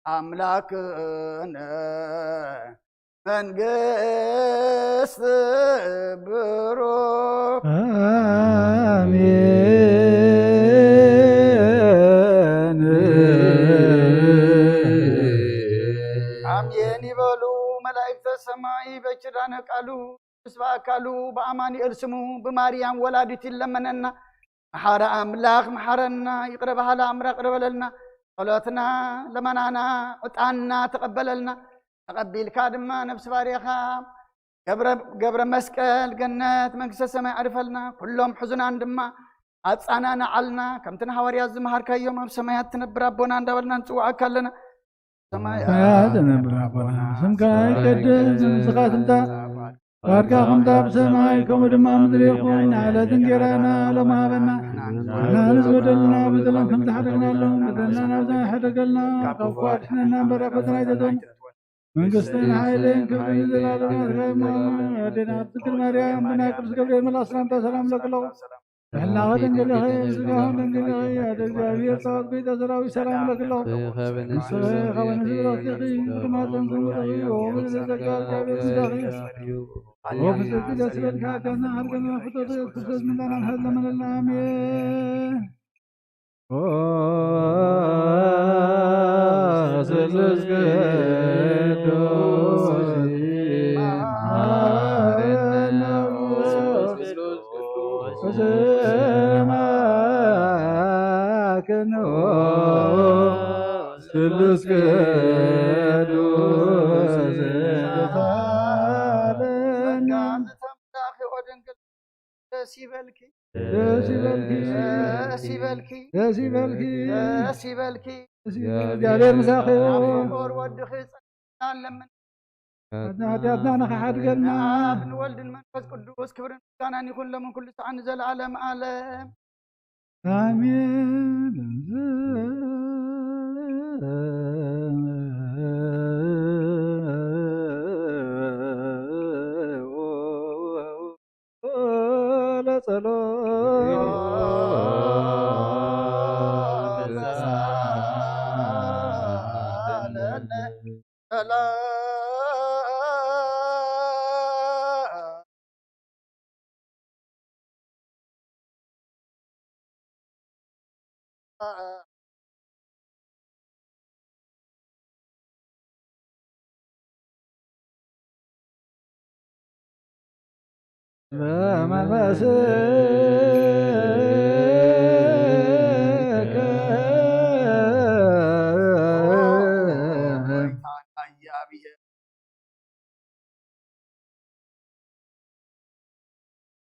أملاكنا መንግስት ብሩክ አሜን አሜን ይበሉ መላእክተ ሰማይ በኪዳነ ቃሉ በአካሉ በአማኑኤል ስሙ በማርያም ወላዲት ይለመነና መሐረ አምላክ መሐረና ይቅር በኋላ አምላክ ይቅር በለልና ጸሎትና ለመናና ዕጣንና ተቀበለልና تقبل كادما نفس باريخا قبر مسكال جنات منكس السماء عرف لنا كلهم حزن عندما أتصانا نعلنا كم تنهار يا زمهار كيوم بسمايات تنبر ربنا عند ولنا نسوع كلنا سمايات تنبر ربنا سمكاي قدس سقات انت باركا خمتا بسمايكم ودما مدريقون على تنجرانا لما بنا لا نزودلنا بدلن كم تحرقنا لهم بدلنا نوزا حرقلنا قفوات حنا برفتنا يددون መንግሥትን ኃይልን ክብርን ዘላለማት ለማድና ትክክል ማርያም በናቅዱስ ገብርኤል መልአክ ሰላምታ ሰላም ለክለው ሕላወ ደንገለኸ ስጋሁን ደንገለኸ ያደ እግዚአብሔር ጸዋት ቤተ ሰራዊት ሰላም ለክለው ንስኸ ኸበንስብረትኺ ግማፀን ዝሙረኺ ወምን ዘዘጋ እግዚአብሔር ምዳኺ ወፍስቲ ደስ በልካ ከና አርገና ፍቶት ክርስቶስ ምንዳናን ሀለመለና አሜን ስሉስ ቅዱስ እግዚአብሔር ምሳኺ ኃጢአትና ንኸሓድገልና ንወልድ መንፈስ ቅዱስ ክብርን ምስጋናን ይኹን ለምን ኩሉ ሰዓት ንዘለዓለም ዓለም አሜን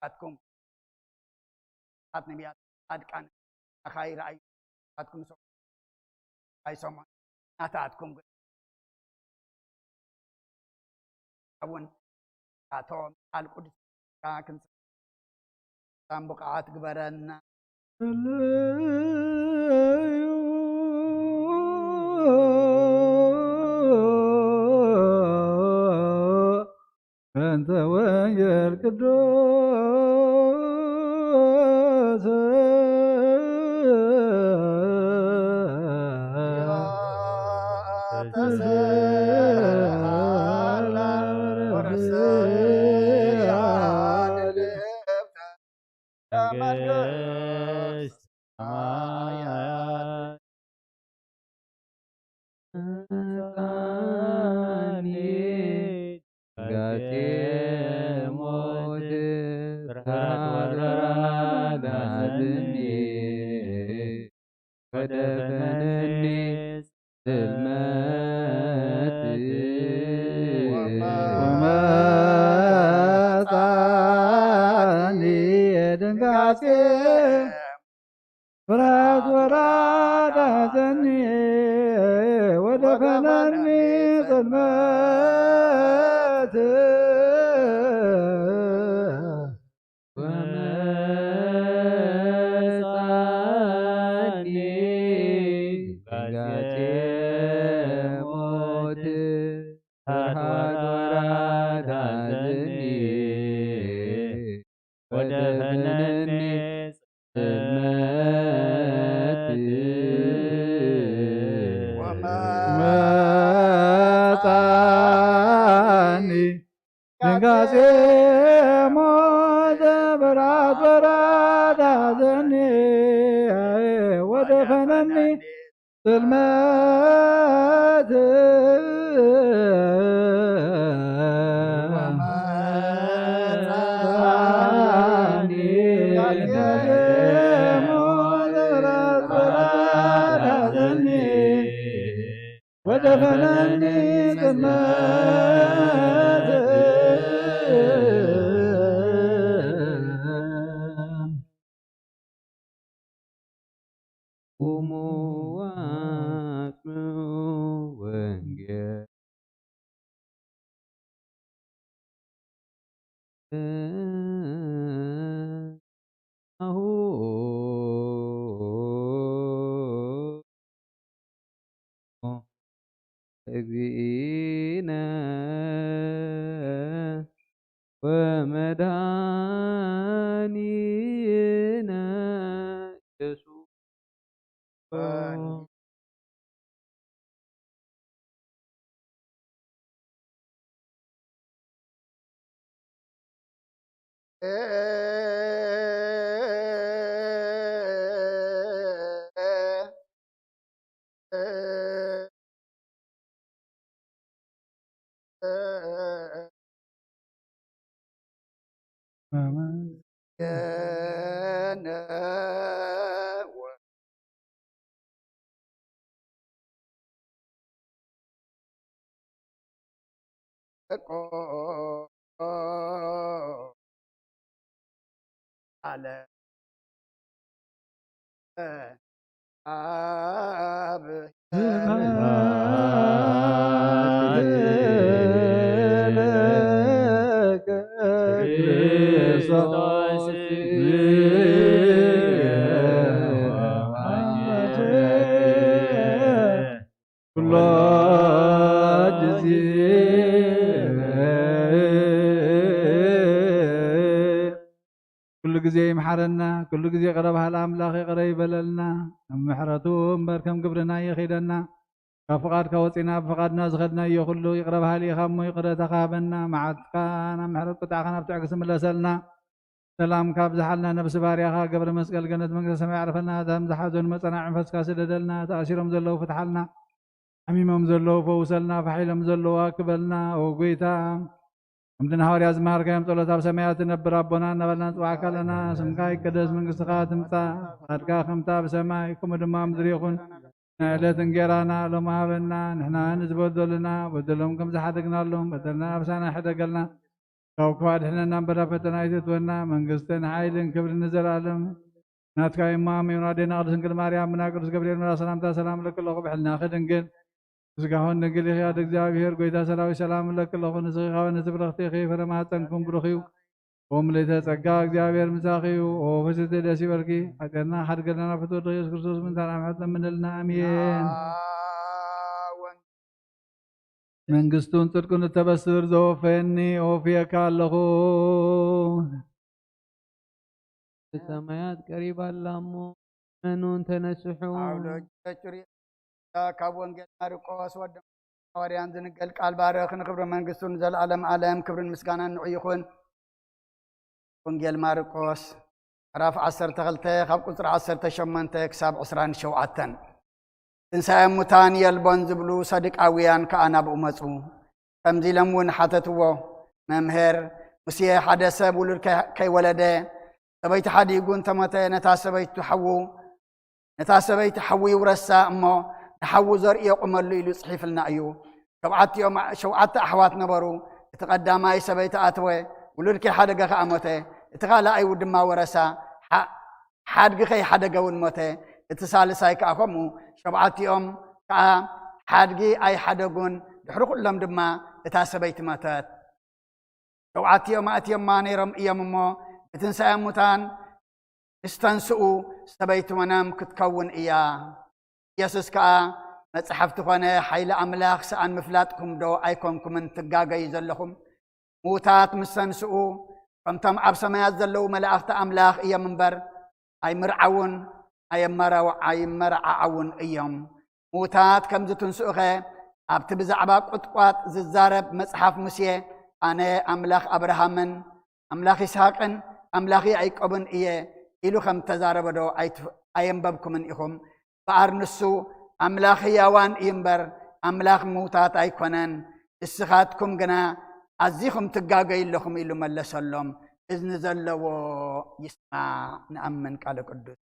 أتكم أتنبيات أدكان أخير أي أتكم سو أي سوما أتكم أون أتوم القدس كان سامبقات كبرنا أنت ويا القدوس ወራዳዝኒ ወደፈነኒ ጽልመት ወመጣኒ ድንጋጼ ፍርሃት ወራዳዘኒ ወደፈነኒ ጽልመት ወመጻኒ ድንጋጼ ሞት ፍርሃት ወራዳዘኒ ወደፈነኒ ጽልመት ወመጣኒ ድንጋጼ ሞት ፍርሃት ወራዳዘኒ ወደፈነኒ ጽልመት ወደፈነኒ ጽልመት ቁሙ ወአጽምዑ ወንጌል አሁ እግዚእነ ወመድኃኒነ ኢየሱስ على آب ክርስቶስ ኩሎ ጊዜ ኩሉ ጊዜ ይምሓረና ኩሉ ጊዜ ቅረ ባህል ኣምላኽ ይቅረ ይበለልና ምሕረቱ እምበር ከም ግብርና ይኺደና ካብ ፍቓድካ ወፂና ብፍቓድና ዝኸድናዮ ኩሉ ይቅረ ባህሊ ኢኻ እሞ ይቅረ ተኻበና መዓልትካ ናብ ምሕረት ቁጣዕኻ ናብ ትዕግስ መለሰልና ሰላም ካብ ዝሓልና ነብሲ ባርያኻ ገብረ መስቀል ገነት መንግስቲ ሰማይ ያዕርፈልና እቶም ዝሓዘኑ መፀናዕ መንፈስካ ስደደልና ተኣሲሮም ዘለዉ ፍትሓልና ዓሚሞም ዘለዉ ፈውሰልና ፋሒሎም ዘለዉ ኣክበልና ኦ ጎይታ ከምቲ ንሃዋርያ ዝመሃርካዮም ጸሎት ኣብ ሰማያት ትነብር ኣቦና እናበልና ንፅዋዕካ ኣለና ስምካ ይቀደስ መንግስትኻ ትምፃእ ፈቃድካ ከምታ ብሰማይ ከምኡ ድማ ምድሪ ይኹን ናይ ዕለት እንጀራና ሎም ሃበና ንሕና ንዝበደሉና በደሎም ከም ዝሓደግናሎም በደልና ኣብሳና ይሕደገልና ካብ ክፉእ ኣድሕነና እምበር ኣብ ፈተና ኣይተእትወና መንግስትን ሓይልን ክብርን ንዘለኣለም ናትካ እማ እሜን ኣዴና ቅድስት ድንግል ማርያም ብና ቅዱስ ገብርኤል መላክ ሰላምታ ሰላም ለክለኹ ብሕልና ክድንግል ምስጋሆን ድንግል ኢኺ ኣደ እግዚኣብሔር ጎይታ ሰራዊት ሰላም ለክለኹ ንስኺ ንትብረኽቲ ኢኺ ፈረማፀንኩም ብሩኽ እዩ ኦ ምልዕተ ጸጋ እግዚኣብሔር ምሳኺ እዩ ኦ ፍስቲ ደስ ይበልኪ ሓጢአትና ሓድገለና ፍትወድ ኢየሱስ ክርስቶስ ምንታን ኣምሐት ለምንልና ኣሜን መንግስቱን ጽድቁን እተበስር ዘወፈየኒ ኦፍየካ ኣለኹ ሰማያት ቀሪባላ እሞ መኑን ተነስሑ ካብ ወንጌል ማርቆስ ወደ ሐዋርያን ዝንገል ቃል ባረኽ ንክብሪ መንግስቱን ዘለዓለም ዓለም ክብርን ምስጋናን ንዑ ይኹን ወንጌል ማርቆስ ምዕራፍ 12 ካብ ቁፅሪ 18 ክሳብ 27 ትንሣኤ ሙታን የልቦን ዝብሉ ሰድቃውያን ከዓ ናብኡ መፁ ከምዚ ኢሎም እውን ሓተትዎ መምህር ሙሴ ሓደ ሰብ ውሉድ ከይወለደ ሰበይቲ ሓዲጉን ተመተ ነታ ሰበይቲ ሓዊ ይውረሳ እሞ ንሓዊ ዘርእዮ ቁመሉ ኢሉ ጽሒፍልና እዩ ሸውዓተ ኣሕዋት ነበሩ እቲ ቀዳማይ ሰበይቲ ኣተወ ውሉድኪ ሓደገ ከዓ ሞተ እቲ ካልኣይ ድማ ወረሳ ሓድጊ ከይሓደገ እውን ሞተ እቲ ሳልሳይ ከዓ ከምኡ ሸውዓቲኦም ከዓ ሓድጊ ኣይሓደጉን ድሕሪ ኩሎም ድማ እታ ሰበይቲ መተት ሸውዓቲኦም ኣትዮማ ነይሮም እዮም እሞ ብትንሣኤ ሙታን እስተንስኡ ሰበይቲ ወናም ክትከውን እያ ኢየሱስ ከዓ መጽሓፍቲ ኾነ ሓይሊ ኣምላኽ ሰኣን ምፍላጥኩም ዶ ኣይኮንኩምን ትጋገዩ ዘለኹም ሙታት ምስ ተንስኡ ከምቶም ኣብ ሰማያት ዘለዉ መላእኽቲ ኣምላኽ እዮም እምበር ኣይምርዓውን ኣይመርዓዓውን እዮም ሙታት ከምዚ ትንስኡ ኸ ኣብቲ ብዛዕባ ቁጥቋጥ ዝዛረብ መጽሓፍ ሙሴ ኣነ ኣምላኽ ኣብርሃምን ኣምላኽ ይስሐቅን ኣምላኽ ያዕቆብን እየ ኢሉ ከም ተዛረበ ዶ ኣየንበብኩምን ኢኹም በኣር ንሱ ኣምላኽ ሕያዋን እዩ እምበር ኣምላኽ ሙታት ኣይኮነን እስኻትኩም ግና ኣዚኹም ትጋገይለኹም ኢሉ መለሰሎም እዝኒ ዘለዎ ይስማዕ ንኣምን ቃል ቅዱስ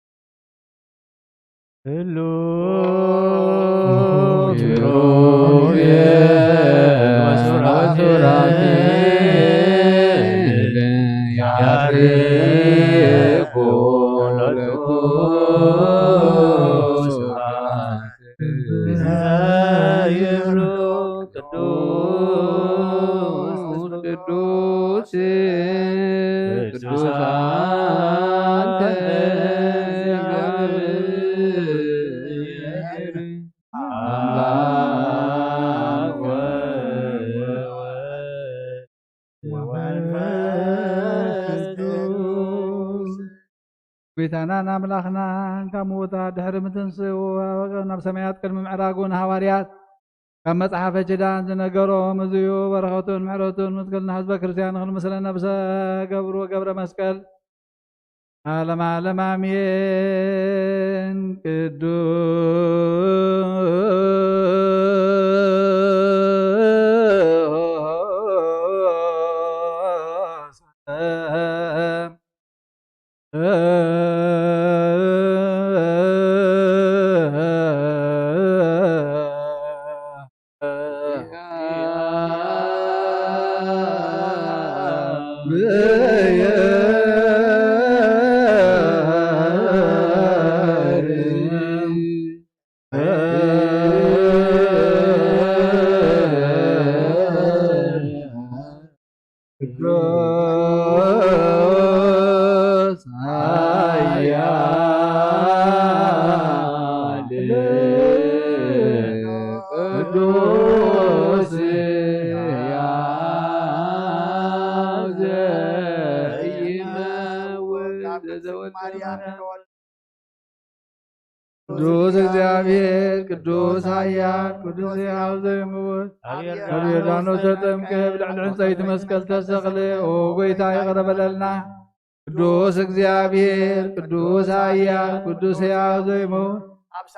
ቤታናን ኣምላኽናን ካብ ምውታት ድሕሪ ምትንስኡ ናብ ሰማያት ቅድሚ ምዕራጉን ሃዋርያት ካብ መጽሓፈ ኪዳን ዝነገሮም እዝዩ በረኸቱን ምሕረቱን ምትክልና ህዝበ ክርስቲያን ንክንምስለና ብሰገብሮ ገብረ መስቀል ዓለም ዓለም አሜን ቅዱስ እግዚአብሔር ቅዱስ ኃያል ቅዱስ ሕያው ዘይምውት ኣብ ዮርዳኖስ ተጠምቀ ብልዕሊ ዕንፀይቲ መስቀል ተሰቕለ ኦ ጎይታ ይቕረ በለልና ቅዱስ እግዚአብሔር ቅዱስ ኃያል ቅዱስ ሕያው ዘይምውት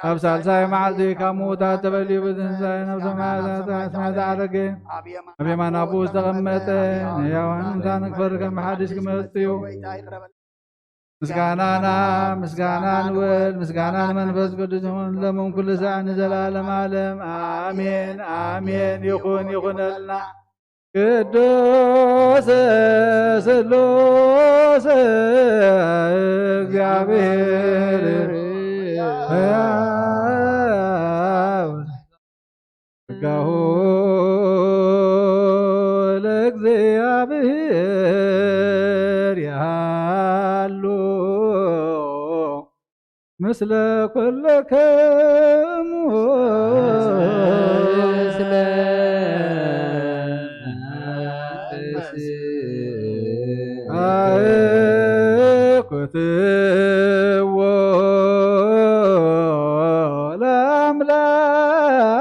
ኣብ ሳልሳይ መዓልቲ ካብ ሙዉታት ተበልዩ ብትንሣኤ ናብ ሰማያት ዓረገ ኣብ የማን ኣቡኡ ዝተቐመጠ ንሕያዋን ሙታን ክፈሪ ከም ብሓድሽ ክመጽ እዩ ምስጋናና ምስጋና ንወልድ ምስጋና ንመንፈስ ቅዱስ ይኹን ለሞም ኩሉ ሰዓት ንዘላለም ዓለም አሜን አሜን ይኹን ይኹነልና ቅዱስ ስሉስ እግዚአብሔር ጸጋሁ ለእግዚአብሔር ያሉ ምስለ ኩልክሙ ምስለ አኩትዎ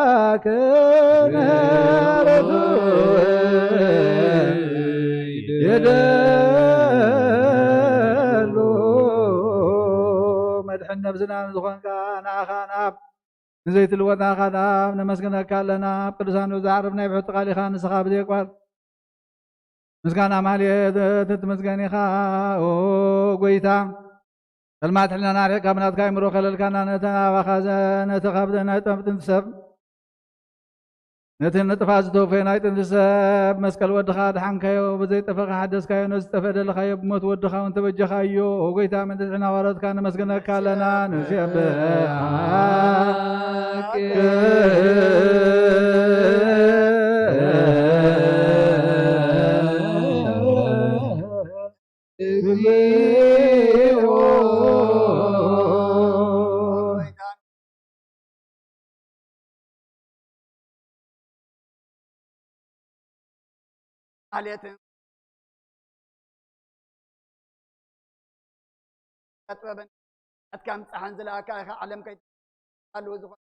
ለአምላክነ ረዱ የደሉ መድሕን ነብስና ንዝኾንካ ንዓኻ ናብ ንዘይትልወጥ ናኻ ናብ ነመስግነካ ኣለና ኣብ ቅዱሳን ዝዓርብ ናይ ብሕቲ ቃሊኻ ንስኻ ብዘይቋር مسكانا مالي تتمسكاني خا وقويتا المات حلنا ناري قابنات كاي مرو خلال كانا نتنا وخازن نتخابدنا تنسب نتن نتفازتو في نايت نتسب مسكال ودخا دحان كايو بزي تفق حدث كايو نستفد الخايو بموت ودخا وانت بجخايو وقويتا من تدعنا ورد كان مسكنا كالنا نشيب عليتن أتوبن أتكام تحن زلاكا علم كي قالوا زخ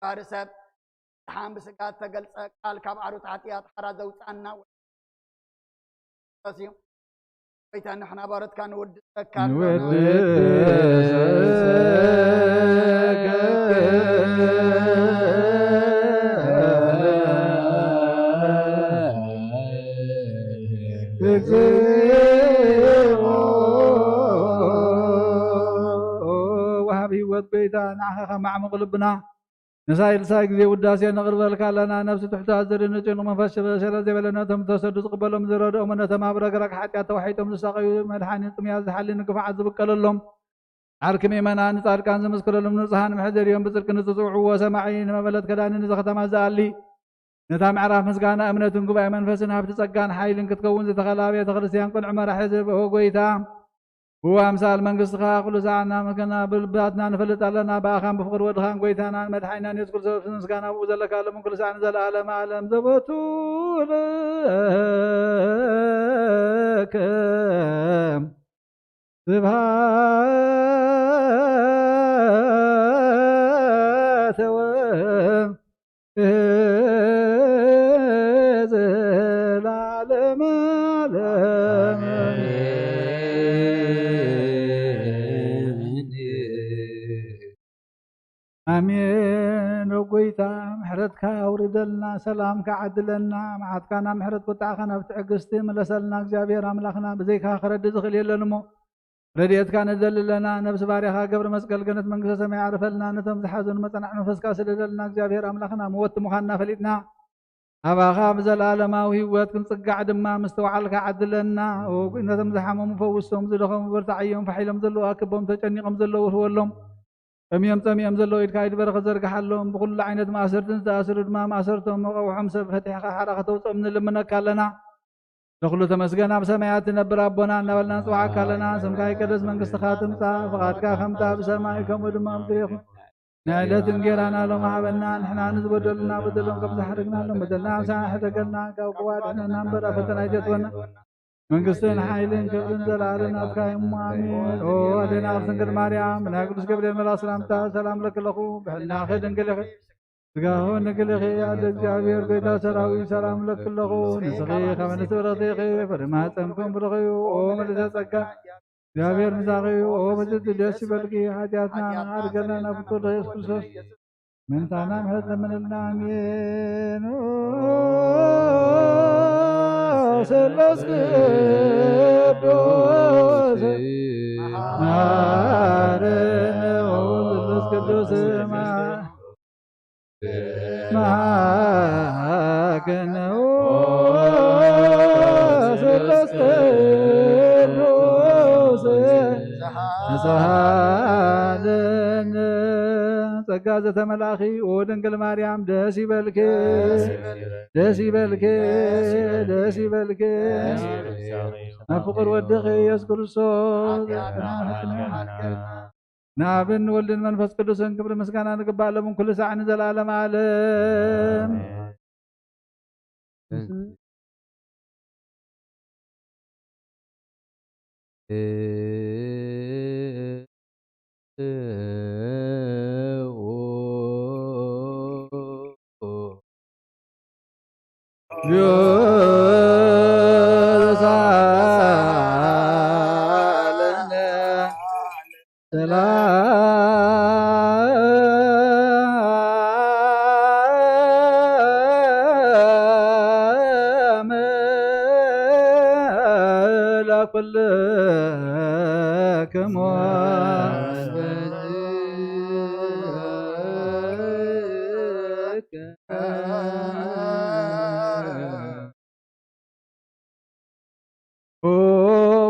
فارسب تحن بسقات تقل قال كاب عروت عطيات حرازة وتعنا وسيم بيتان نحن بارد كان ود كان وهابي ود بيتا نعخ مع مقلبنا نسائل سايق زي وداسي نغرب لك لنا نفس تحتاجر نجن مفشر شر زي بلنا تم تسدس قبلهم زرد ومن تما برك حتى توحيتهم لساقي مدحان تمياز حل نكفع زبقل لهم عركم إيمانا نصار كان زمسكر لهم نصحان محذر يوم بزرك نتصوع وسمعين ما بلد كدان نزخ تما زالي نتام عراف مسكانا أمنة قبع منفسنا بتسقان حيل كتكون زي تغلابية تغرسيان كل عمر حزب هو قويتا هو أمثال من قصخا كل ساعنا مكنا بالباتنا نفلت لنا بأخام بفقر ودخان قويتانا مدحينا نذكر سوف نسكانا وزلك من كل ساعة نزل عالم عالم زبطوا لك سبحات العالم آمين وقويتا محرتك أوردلنا سلامك عدلنا معتكنا محرت قطعنا بتعقستي ملسلنا جابير أملاخنا بزيكا خرد دخل يلنمو رديت كان دللنا نفس باريخا قبر مسقل قنت منقصة سمي عرفلنا نتم زحازن متنع نفسكا سدلنا جابير أملاخنا موت مخانا فليتنا أباخا بزل آلما وهيوات كنت صقع دما مستوعلك عدلنا وإن تمزحهم مفوستهم زلهم برتعيهم فحيلهم زلوا أكبهم تجنيقهم زلوا وهولهم أميم زلوا إدكايد برخ زرق حلهم بكل عينة ما أسرتن تأسر ما أسرتهم وقوحهم سبفتح حركة توصل من اللي منك لنا دخلوا تمسكنا بسماياتنا بربنا نولنا سوعك لنا سمكاي كدس من قستخاتم تا فقاتك خمتا بسمائكم ودمام تيخ نعلة جيرانا لهم عبنا نحنا نزبدلنا بدلهم قبل حرقنا لهم بدلنا عسان حرقنا كوكواتنا ننبر فتنا جتونا من قصتين حايلين كبرن زلالنا أبكاهم آمين علينا أفسنكر مريم من أقدس قبلين ملا سلامتا سلام لك الأخو بحلنا خيدن كل خير تقاهون كل خير عدد جابير قيتا سراوي سلام لك الأخو نسخي خمن سورتيخي فرما تمكم برغيو وملسة سكا جابير نساقي ومجد اليسي بلقي حاجاتنا أرقلنا نفتر رئيس كسوس من تانا محرد من النامين سلس قدوس مارن وسلس قدوس معاكن سلس قدوس سهالن تقازة ملاخي ودنقل مريم داسي بالكي داسي بالكي داسي بالكي نفقر ودخي يذكر الصوت نابن ولدن منفس قدسن كبر مسكانا نقبع لهم كل ساعة نزل عالم عالم سلام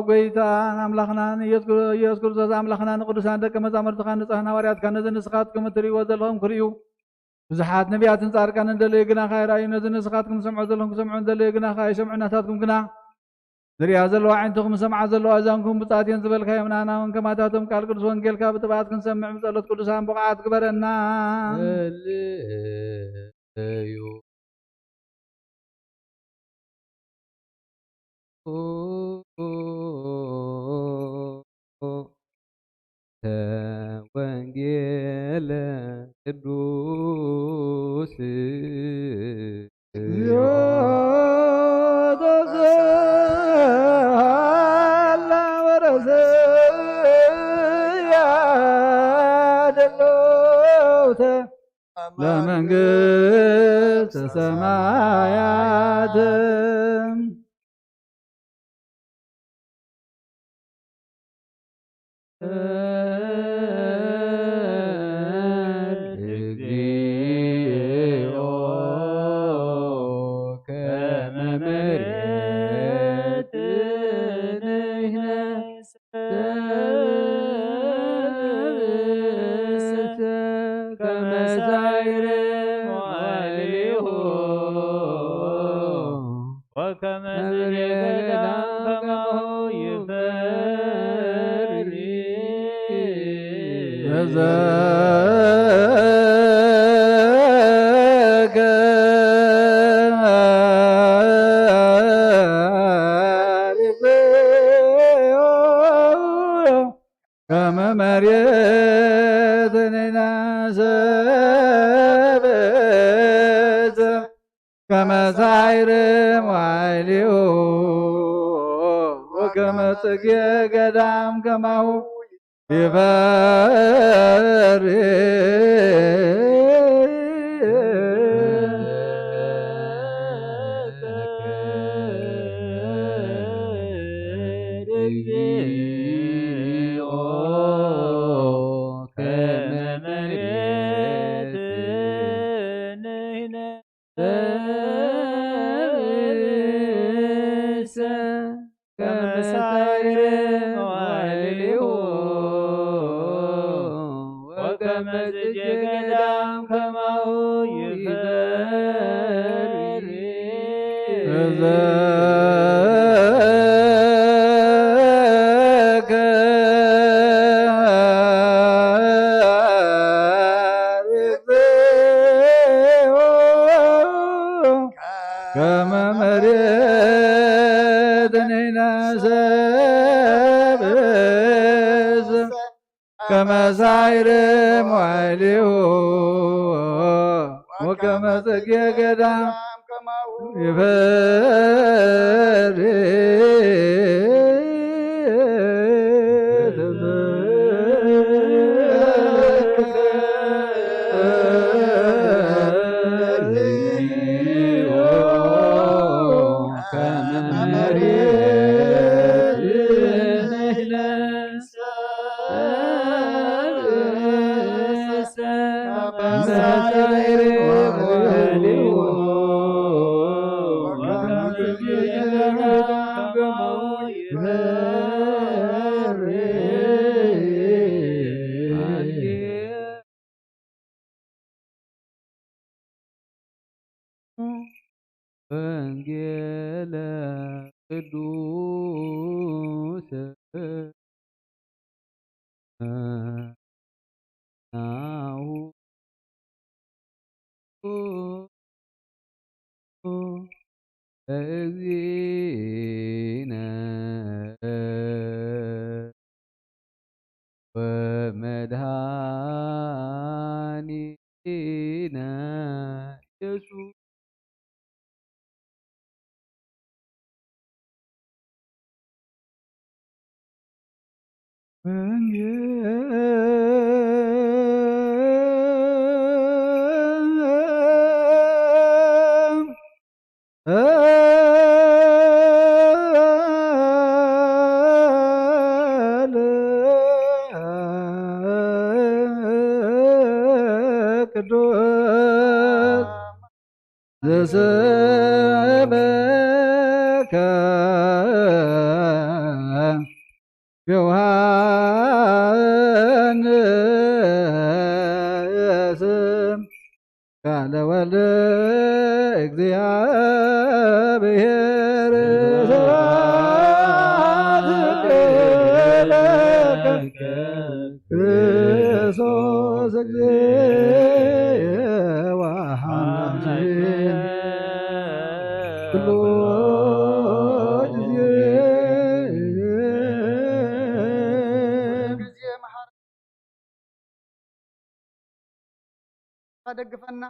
ጎይታን አምላኽናን ኢየሱስ ክርስቶስ አምላኽናን ቅዱሳን ደቀ መዛሙርትኻ ንጽሕና ሐዋርያት ነዚ ንስኻትኩም እትርእይዎ ዘለኹም ክርእዩ ብዙሓት ነቢያትን ጻድቃንን እንደለዩ ግናኻ ይረኣዩ ነዚ ንስኻትኩም ትሰምዑ ዘለኹም ክሰምዑ እንደለዩ ግናኻ ይሰምዑ ናታትኩም ግና ዝርያ ዘለዋ ዓይንትኹም ሰምዓ ዘለዋ እዛንኩም ብጻትየን ዝበልካ የምናናውን ከማታቶም ቃል ቅዱስ ወንጌልካ ብጥብዓት ክንሰምዕ ብጸሎት ቅዱሳን ብቕዓት ግበረና እዩ ወንጌል ቅዱስ ለመንግሥተ ሰማያት ጽጌ ገዳም ከማሁ ይፈሪ ከመሳይር ሞይሊሁ ወከመ ጽጌ ገዳም ይፈሪ ወንጌለ ቅዱስ ናሁ እግዚእነ ወመድኃኒነ ኢየሱስ ቅዱስ ዘሰበከ ዮሐንስ ቃለ ወልደ እግዚአብሔር ክርስቶስ እግዚእ ወሐናችን ኩሉ ጊዜ ደግፈና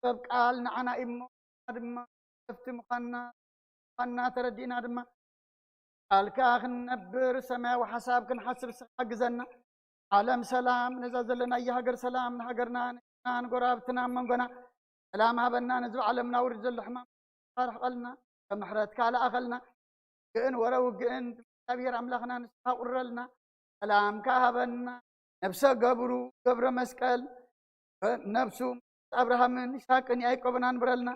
በቃል ንዓና ኢሞ ድማ ፍቲ ምዃና ተረዲና ድማ ቃልካ ክንነብር ሰማያዊ ሓሳብ ክንሓስብ ሓግዘና ዓለም ሰላም ነዛ ዘለና የሃገር ሰላም ንሃገርና ንጎራብትና መንጎና ሰላም ሃበና ነዚ ዓለምና ውርድ ዘሎ ሕማም ታርሕቀልና ከምሕረትካ ለኣኸልና ግእን ወረውግእን እግዚአብሔር ኣምላኽና ንስኻ ቁረልና ሰላምካ ሃበና ነብሰ ገብረ መስቀል ነብሱ አብርሃምን ይስሐቅን ያዕቆብን አንብረልና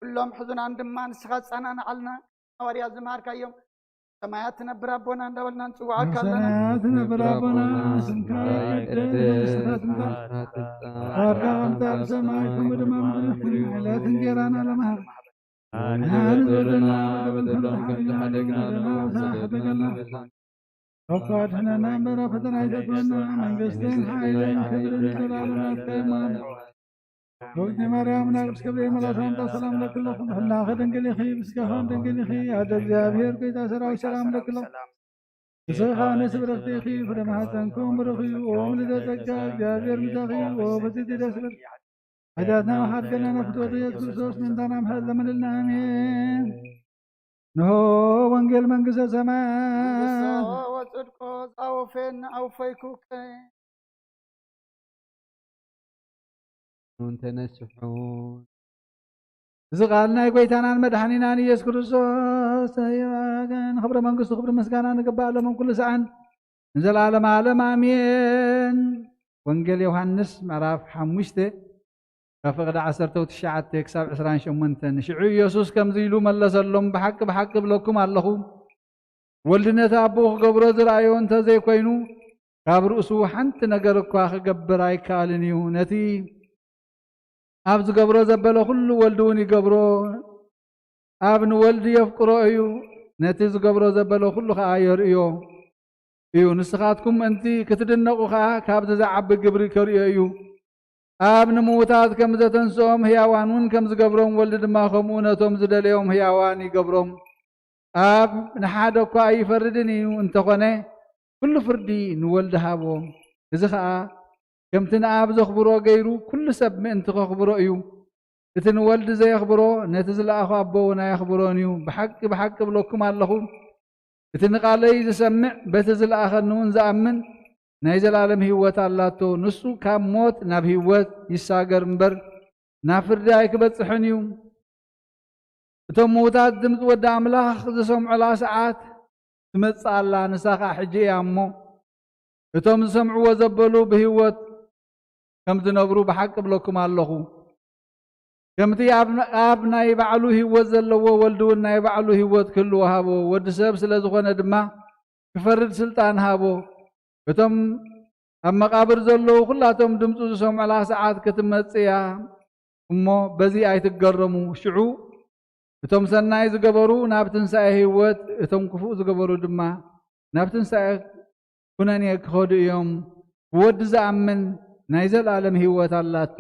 ሁሉም ሕዙናን ድማ ንስኻ ጻናናዓልና ሐዋርያ ዝማርካዮም ሰማያት ነብር አቦና እንዳበልና እንጽዋዕካ ኣለና ሰማያት ነብር አቦና ስምካ ይቀደስ ስራትንታ አርጋምታ ሰማይ ከምድማ ምድር ዕለት እንጀራና ለማህር ናን ዘደና በደሎም ከሐደግና ለማሳሐደገና ወቃድና ምራ ፈተና ይዘቱና መንግስትን ኃይልን ክብርን ዘላለማት ከማን ወግኒ ማርያም ናቅዱስ ገብርኤል መልአክ ሰላምታ ሰላም ለክለኩም ህላኸ ድንግል ኢኺ ምስጋናን ድንግል ኢኺ አደ እግዚአብሔር ጌታ ሰራዊት ሰላም ለክለም ብስኻ ነስ ብረኽቲ ኢኺ ፍሬ ማኅፀንኩም ብሩኽ እዩ ወምልዕተ ጸጋ እግዚአብሔር ምሳኺ ወበዝሒ ደስ ይበል ኃጢአትና መሓርገና ነፍትወቱ ኢየሱስ ክርስቶስ ምንታና ምሕረት ለምንልና አሜን ንሆ ወንጌል መንግሥተ ሰማያት ወጽድቆ ዛወፌን አውፈይኩከ ተነስሑን እዚ ቃል ናይ ጎይታናን መድሓኒናን ኢየሱስ ክርስቶስ ተይባገን ክብረ መንግስቱ ክብሪ ምስጋና ንግባእ ሎምን ኩሉ ሰዓን ንዘለዓለመ ዓለም አሜን። ወንጌል ዮሐንስ ምዕራፍ 5 ካብ ፍቅዲ 19 ክሳብ 28 ሽዑ ኢየሱስ ከምዚ ኢሉ መለሰሎም ብሓቂ ብሓቂ ብለኩም ኣለኹ ወልዲ ነቲ ኣቦኡ ክገብሮ ዝረኣዮ እንተዘይኮይኑ ካብ ርእሱ ሓንቲ ነገር እኳ ክገብር ኣይከኣልን እዩ ነቲ ኣብ ዝገብሮ ዘበለ ኩሉ ወልዲ እውን ይገብሮ ኣብ ንወልዲ የፍቅሮ እዩ ነቲ ዝገብሮ ዘበለ ኩሉ ከዓ የርእዮ እዩ ንስኻትኩም እንቲ ክትድነቑ ከዓ ካብቲ ዝዓቢ ግብሪ ከርእዮ እዩ ኣብ ንምውታት ከም ዘተንስኦም ህያዋን እውን ከም ዝገብሮም ወልዲ ድማ ከምኡ ነቶም ዝደለዮም ህያዋን ይገብሮም ኣብ ንሓደ እኳ ኣይፈርድን እዩ እንተኾነ ኩሉ ፍርዲ ንወልዲ ሃቦ እዚ ከዓ ከምቲ ንኣብ ዘኽብሮ ገይሩ ኩሉ ሰብ ምእንቲ ከኽብሮ እዩ እቲ ንወልዲ ዘየኽብሮ ነቲ ዝለኣኾ ኣቦ እውን ኣየኽብሮን እዩ ብሓቂ ብሓቂ ብለኩም ኣለኹ እቲ ንቓለይ ዝሰምዕ በቲ ዝለኣኸኒ እውን ዝኣምን ናይ ዘላለም ህይወት ኣላቶ ንሱ ካብ ሞት ናብ ህይወት ይሳገር እምበር ናብ ፍርዲ ኣይክበፅሕን እዩ እቶም ምዉታት ድምፂ ወዲ ኣምላኽ ዝሰምዑላ ሰዓት ትመፅእ ኣላ ንሳ ከዓ ሕጂ እያ እሞ እቶም ዝሰምዕዎ ዘበሉ ብህይወት ከም ዝነብሩ ብሓቂ ብለኩም ኣለኹ ከምቲ ኣብ ናይ ባዕሉ ህይወት ዘለዎ ወልዲ እውን ናይ ባዕሉ ህይወት ክህልዎ ሃቦ ወዲ ሰብ ስለ ዝኾነ ድማ ክፈርድ ስልጣን ሃቦ እቶም ኣብ መቃብር ዘለዉ ኩላቶም ድምፁ ዝሰምዑላ ሰዓት ክትመፅእ እያ እሞ በዚ ኣይትገረሙ ሽዑ እቶም ሰናይ ዝገበሩ ናብ ትንሣኤ ህይወት እቶም ክፉእ ዝገበሩ ድማ ናብ ትንሣኤ ኩነኔ ክኸዱ እዮም ብወዲ ዝኣምን ናይ ዘለዓለም ህይወት ኣላቶ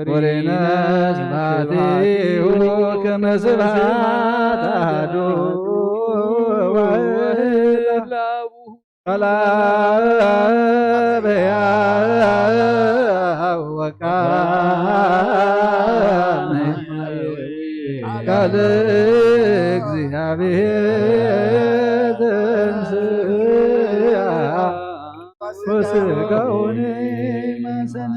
ወሬነ ስብሐቲሁ ከመ ስብሐት አሐዱ ወወልድ ቀላበያ ወቃል ቃል እግዚአብሔር ተንሥአ ወሥጋውን ማሰነ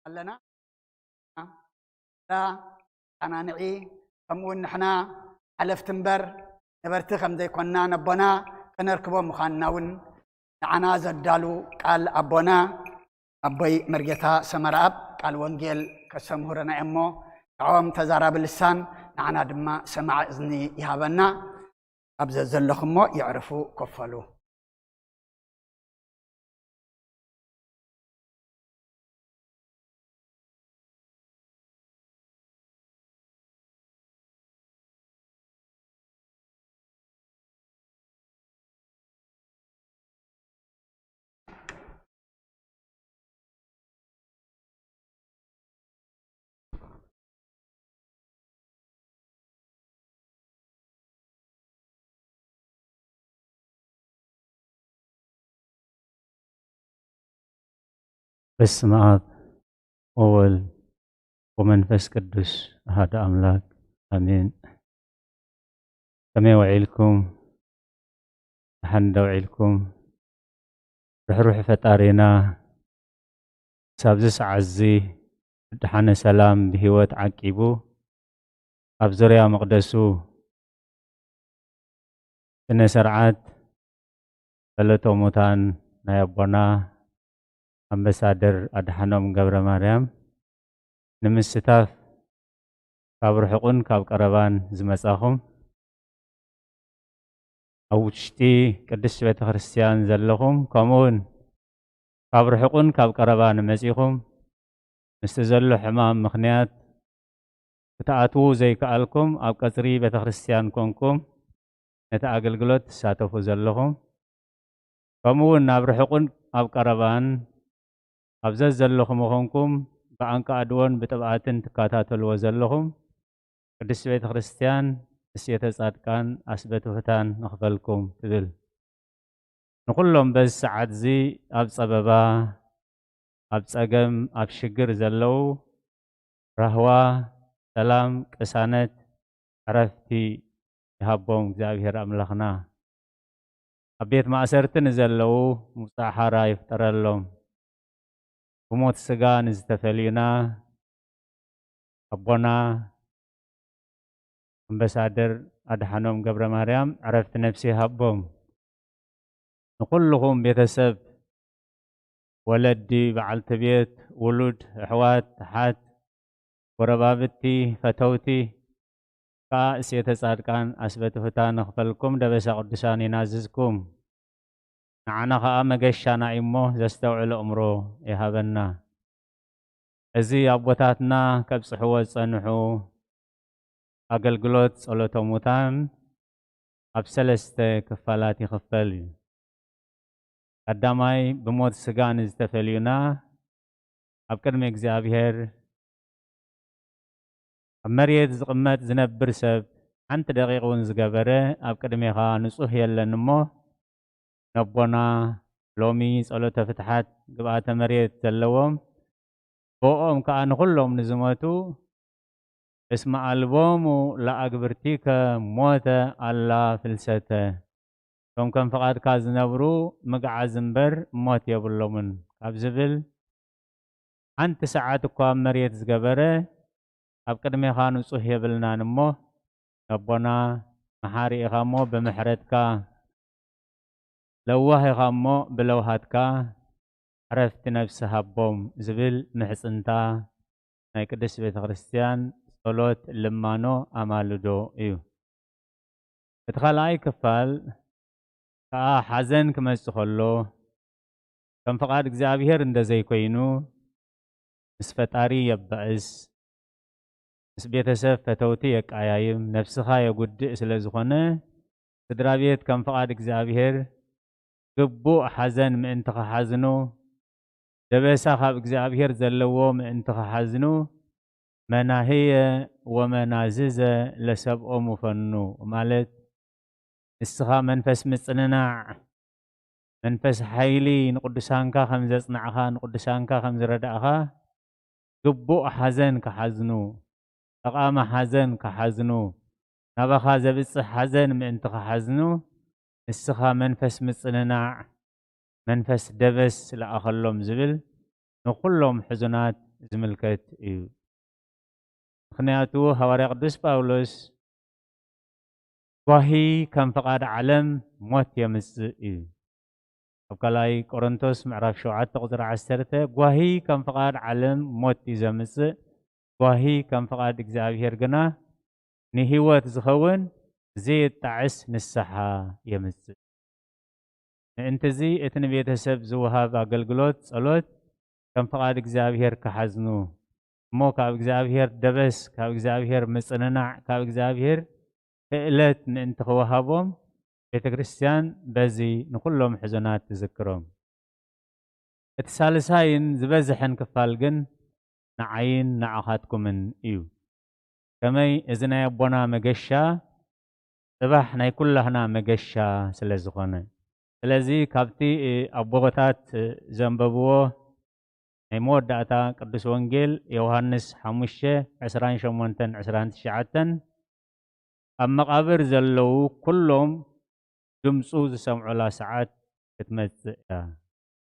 ኣለና ኣናንዒ ከምኡውን ንሕና ሓለፍቲ እምበር ነበርቲ ከም ዘይኮንና ነቦና ክነርክቦም ምዃንና እውን ንዓና ዘዳሉ ቃል ኣቦና ኣቦይ መርጌታ ሰመርኣብ ቃል ወንጌል ከሰምህረና እሞ ንዖም ተዛራቢ ልሳን ንዓና ድማ ሰማዕ እዝኒ ይሃበና ኣብዚ ዘለኹሞ ይዕርፉ ኮፈሉ በስመ አብ ወወልድ ወመንፈስ ቅዱስ አሐዱ አምላክ አሜን። ከመይ ውዒልኩም ሓንዳ ውዒልኩም ርሕሩሕ ፈጣሪና ሳብዚ ሰዓት እዚ ብድሓነ ሰላም ብሂወት ዓቂቡ ኣብ ዙርያ መቕደሱ ስነ ስርዓት ጸሎተ ሙታን ናይ ኣቦና ኣምባሳደር ኣድሓኖም ገብረ ማርያም ንምስታፍ ካብ ርሑቕን ካብ ቀረባን ዝመጻኹም ኣብ ውሽጢ ቅድስቲ ቤተ ክርስቲያን ዘለኹም ከምኡውን ካብ ርሑቕን ካብ ቀረባን መጺኹም ምስቲ ዘሎ ሕማም ምኽንያት ክትኣትዉ ዘይከኣልኩም ኣብ ቀጽሪ ቤተ ክርስቲያን ኮንኩም ነቲ ኣገልግሎት ትሳተፉ ዘለኹም ከምኡውን ናብ ርሑቕን ኣብ ቀረባን ኣብዘ ዘለኹም ምኾንኩም ብዓንቃ ኣድወን ብጥብኣትን ትከታተልዎ ዘለኹም ቅድስቲ ቤተ ክርስቲያን እሴተ ጻድቃን ኣስበተ ፍታን ንኽፈልኩም ትብል ንኹሎም በዚ ሰዓት እዚ ኣብ ጸበባ ኣብ ጸገም ኣብ ሽግር ዘለዉ ራህዋ ሰላም ቅሳነት ዕረፍቲ ይሃቦም እግዚአብሔር ኣምላኽና ኣብ ቤት ማእሰርቲ ንዘለዉ ምውፃእ ሓራ ይፍጠረሎም ብሞት ስጋ ንዝተፈልዩና ኣቦና ኣምባሳደር ኣድሓኖም ገብረ ማርያም ዕረፍቲ ነፍሲ ይሃቦም ንኹልኹም ቤተሰብ ወለዲ በዓልቲ ቤት ውሉድ ኣሕዋት ተሓት ጎረባብቲ ፈተውቲ ከዓ እሴተ ጻድቃን ኣስበተ ፍታን ንኽፈልኩም ደበሳ ቅዱሳን ይናዝዝኩም ንዓና ከዓ መገሻና እሞ ዘስተውዕሎ እምሮ ይሃበና እዚ ኣቦታትና ከብፅሕዎ ዝጸንሑ ኣገልግሎት ጸሎተ ሙታን ኣብ 3 ክፋላት ይኽፈል እዩ። ቀዳማይ ብሞት ስጋ ንዝተፈልዩና ኣብ ቅድሚ እግዚኣብሔር ኣብ መሬት ዝቕመጥ ዝነብር ሰብ ሓንቲ ደቂቕ እውን ዝገበረ ኣብ ቅድሜኻ ንጹህ የለን እሞ ነቦና ሎሚ ጸሎተ ፍትሓት ግብኣተ መሬት ዘለዎም ብኦም ከዓ ንኹሎም ንዝሞቱ እስመ ኣልቦሙ ለኣግብርቲከ ሞተ ኣላ ፍልሰተ ቶም ከም ፍቓድካ ዝነብሩ ምግዓዝ እምበር ሞት የብሎምን ካብ ዝብል ሓንቲ ሰዓት እኳ መሬት ዝገበረ ኣብ ቅድሜኻ ንጹህ የብልናን እሞ ነቦና መሓሪ ኢኻ እሞ ብምሕረትካ ለዋህ ኢኻ እሞ ብለውሃትካ ዕረፍቲ ነፍሲ ሃቦም ዝብል ምሕፅንታ ናይ ቅድስቲ ቤተ ክርስቲያን ጸሎት ልማኖ ኣማልዶ እዩ። እቲ ካልኣይ ክፋል ከዓ ሓዘን ክመጽእ ከሎ ከም ፍቓድ እግዚኣብሔር እንደዘይኮይኑ ምስ ፈጣሪ የባእስ ምስ ቤተሰብ ፈተውቲ የቃያይም ነፍስኻ የጉድእ ስለ ዝኾነ ስድራ ቤት ከም ፍቓድ እግዚኣብሔር ግቡእ ሓዘን ምእንቲ ክሓዝኑ ደበሳ ካብ እግዚኣብሔር ዘለዎ ምእንቲ ክሓዝኑ መናህየ ወመናዝዘ ለሰብኦም ፈኑ ማለት ንስኻ መንፈስ ምጽንናዕ መንፈስ ሓይሊ ንቅዱሳንካ ከም ዘጽናዕኻ ንቅዱሳንካ ከም ዝረዳእኻ ግቡእ ሓዘን ክሓዝኑ ጠቓሚ ሓዘን ክሓዝኑ ናባኻ ዘብጽሕ ሓዘን ምእንቲ ክሓዝኑ ንስኻ መንፈስ ምጽንናዕ መንፈስ ደበስ ለኣኸሎም ዝብል ንኩሎም ሕዙናት ዝምልከት እዩ። ምክንያቱ ሐዋርያ ቅዱስ ጳውሎስ ጓሂ ከም ፈቃድ ዓለም ሞት የምጽእ እዩ። ኣብ ካልኣይ ቆሮንቶስ ምዕራፍ 7 ቁጽሪ 10 ጓሂ ከም ፈቃድ ዓለም ሞት እዩ ዘምጽእ ጓሂ ከም ፈቃድ እግዚኣብሔር ግና ንህይወት ዝኸውን ዘይጣዕስ ንስሓ የምጽእ። ምእንትዚ እቲ ንቤተሰብ ዝወሃብ ኣገልግሎት ጸሎት ከም ፈቃድ እግዚኣብሔር ክሓዝኑ እሞ ካብ እግዚኣብሔር ደበስ ካብ እግዚኣብሔር ምጽንናዕ ካብ እግዚአብሔር ክእለት ምእንቲ ክወሃቦም ቤተ ክርስቲያን በዚ ንኩሎም ሕዙናት ትዝክሮም። እቲ ሳልሳይን ዝበዝሐን ክፋል ግን ንዓይን ንዓኻትኩምን እዩ። ከመይ እዚ ናይ ኣቦና መገሻ ጽባሕ ናይ ኩላህና መገሻ ስለ ዝኾነ ስለዚ ካብቲ ኣቦታት ዘንበብዎ ናይ መወዳእታ ቅዱስ ወንጌል ዮሐንስ 5:28-29 ኣብ መቃብር ዘለዉ ኩሎም ድምፁ ዝሰምዑላ ሰዓት ክትመጽእ እያ።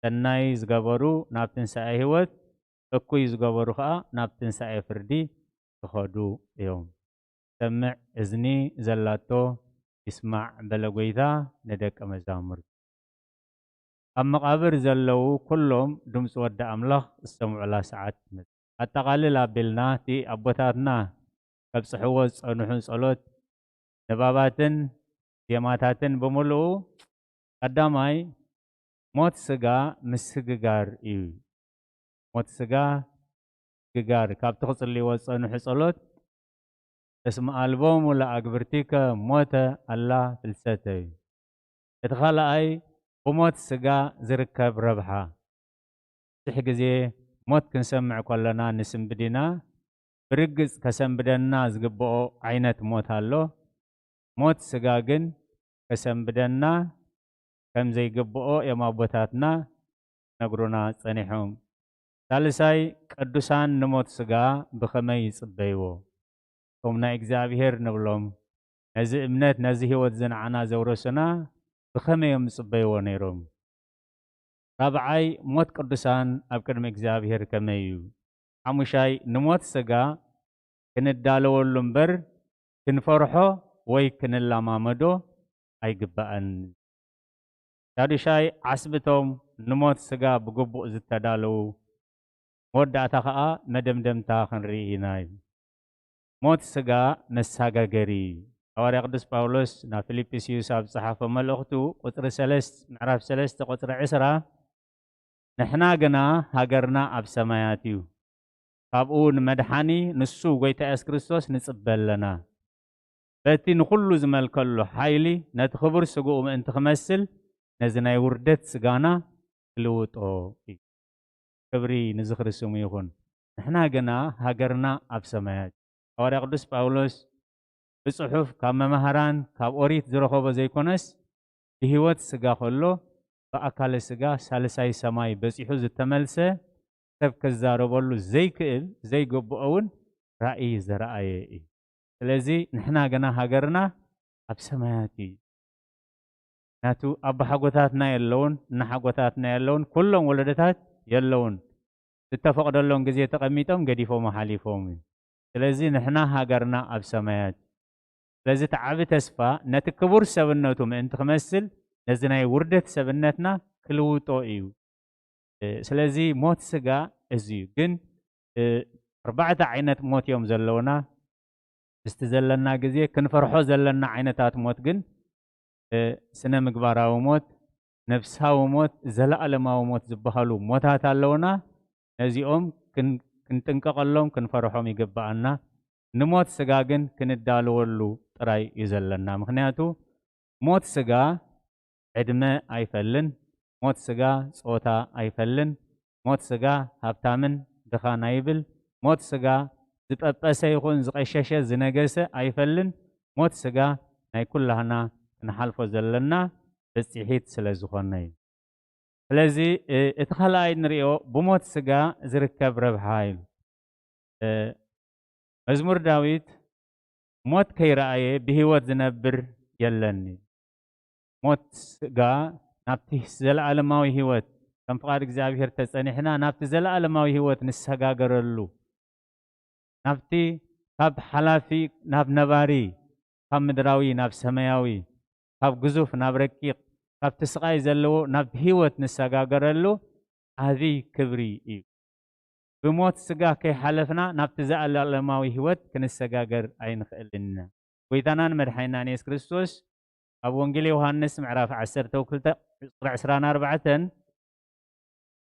ሰናይ ዝገበሩ ናብ ትንሣኤ ህይወት እኩይ ዝገበሩ ከዓ ናብ ትንሣኤ ፍርዲ ክኸዱ እዮም። ሰምዕ እዝኒ ዘላቶ ይስማዕ በለ ጎይታ ንደቀ መዛሙርቱ። ኣብ መቃብር ዘለዉ ኩሎም ድምፂ ወዲ ኣምላኽ ዝሰምዑላ ሰዓት ትመጽእ። ኣጠቓልል ኣቢልና እቲ ኣቦታትና ከብጽሕዎ ዝጸንሑ ጸሎት ንባባትን ዜማታትን ብምልኡ ቀዳማይ ሞት ስጋ ምስግጋር እዩ። ሞት ስጋ ግጋር ካብቲ ክጽልይዎ ዝጸንሑ ጸሎት እስመ አልቦሙ ለአግብርቲከ ሞተ አላ ፍልሰተ እዩ። እቲ ካልኣይ ብሞት ስጋ ዝርከብ ረብሓ ብዙሕ ግዜ ሞት ክንሰምዕ ከለና ንስንብዲና ብርግጽ ከሰንብደና ዝግብኦ ዓይነት ሞት ኣሎ። ሞት ስጋ ግን ከሰንብደና ከም ዘይግብኦ እዮም ኣቦታትና ነግሩና ጸኒሖም። ሳልሳይ ቅዱሳን ንሞት ስጋ ብኸመይ ይጽበይዎ ከም ናይ እግዚኣብሔር ንብሎም ነዚ እምነት ነዚ ህይወት ዝነዓና ዘውረሱና ብኸመዮም ዝጽበይዎ ነይሮም። ራብዓይ ሞት ቅዱሳን ኣብ ቅድሚ እግዚኣብሔር ከመይ እዩ። ሓሙሻይ ንሞት ስጋ ክንዳለወሉ እምበር ክንፈርሖ ወይ ክንላማመዶ ኣይግባአን። ሻድሻይ ዓስብቶም ንሞት ስጋ ብግቡእ ዝተዳለዉ መወዳእታ ከዓ መደምደምታ ክንርኢ ኢና። ሞት ስጋ መሳጋገሪ ሐዋርያ ቅዱስ ጳውሎስ ናብ ፊልጵስዩስ ኣብ ዝጸሓፈ መልእኽቱ ቁጽሪ 3 ምዕራፍ 3 ቁጽሪ 20 ንሕና ግና ሃገርና ኣብ ሰማያት እዩ ካብኡ ንመድሓኒ ንሱ ጎይታ ኢየሱስ ክርስቶስ ንጽበ ኣለና በቲ ንኩሉ ዝመልከሉ ሓይሊ ነቲ ክቡር ስጉኡ ምእንቲ ክመስል ነዚ ናይ ውርደት ስጋና ክልውጦ እዩ። ክብሪ ንዝኽርስሙ ይኹን። ንሕና ግና ሃገርና ኣብ ሰማያት ሐዋርያ ቅዱስ ጳውሎስ ብጽሑፍ ካብ መምሃራን ካብ ኦሪት ዝረኸቦ ዘይኮነስ ብህይወት ስጋ ከሎ ብኣካለ ስጋ ሳልሳይ ሰማይ በጺሑ ዝተመልሰ ሰብ ክዛረበሉ ዘይክእል ዘይግብኦ እውን ራእይ ዝረአየ እዩ። ስለዚ ንሕና ግና ሃገርና ኣብ ሰማያት እዩ። ናቱ ኣቦ ሓጎታትና የለውን እናሓጎታትና የለውን ኩሎም ወለደታት የለውን ዝተፈቅደሎም ግዜ ተቐሚጦም ገዲፎም ሓሊፎም እዩ። ስለዚ ንሕና ሃገርና ኣብ ሰማያት ስለዚ ተዓቢ ተስፋ ነቲ ክቡር ሰብነቱ ምእንቲ ክመስል ነዚ ናይ ውርደት ሰብነትና ክልውጦ እዩ። ስለዚ ሞት ስጋ እዙዩ ግን 4 ዓይነት ሞት እዮም ዘለውና እስቲ ዘለና ግዜ ክንፈርሖ ዘለና ዓይነታት ሞት ግን ስነ ምግባራዊ ሞት ነፍሳዊ ሞት ዘለኣለማዊ ሞት ዝበሃሉ ሞታት ኣለውና። ነዚኦም ክንጥንቀቐሎም ክንፈርሖም ይግባአና። ንሞት ስጋ ግን ክንዳለወሉ ጥራይ እዩ ዘለና። ምክንያቱ ሞት ስጋ ዕድመ ኣይፈልን ሞት ስጋ ጾታ ኣይፈልን ሞት ስጋ ሃብታምን ድኻን ኣይብል ሞት ስጋ ዝጠጠሰ ይኹን ዝቐሸሸ ዝነገሰ ኣይፈልን ሞት ስጋ ናይ ኩላህና ክንሓልፎ ዘለና በፂሒት ስለ ዝኾነ እዩ ስለዚ እቲ ካልኣይ ንሪኦ ብሞት ስጋ ዝርከብ ረብሓ ኢሉ መዝሙር ዳዊት ሞት ከይረኣየ ብሂወት ዝነብር የለኒ ሞት ስጋ ናብቲ ዘለዓለማዊ ሂወት ከም ፍቃድ እግዚኣብሔር ተጸኒሕና ናብቲ ዘለዓለማዊ ሂወት ንሰጋገረሉ ናብቲ ካብ ሓላፊ ናብ ነባሪ ካብ ምድራዊ ናብ ሰማያዊ ካብ ግዙፍ ናብ ረቂቕ ካብቲ ስቃይ ዘለዎ ናብ ሂወት ንሰጋገረሉ ዓብይ ክብሪ እዩ ብሞት ስጋ ከይሓለፍና ናብቲ ዘለዓለማዊ ሂወት ክንሰጋገር ኣይንኽእልና ጎይታናን መድሓኒናን ኢየሱስ ክርስቶስ ኣብ ወንጌል ዮሃንስ ምዕራፍ 12:24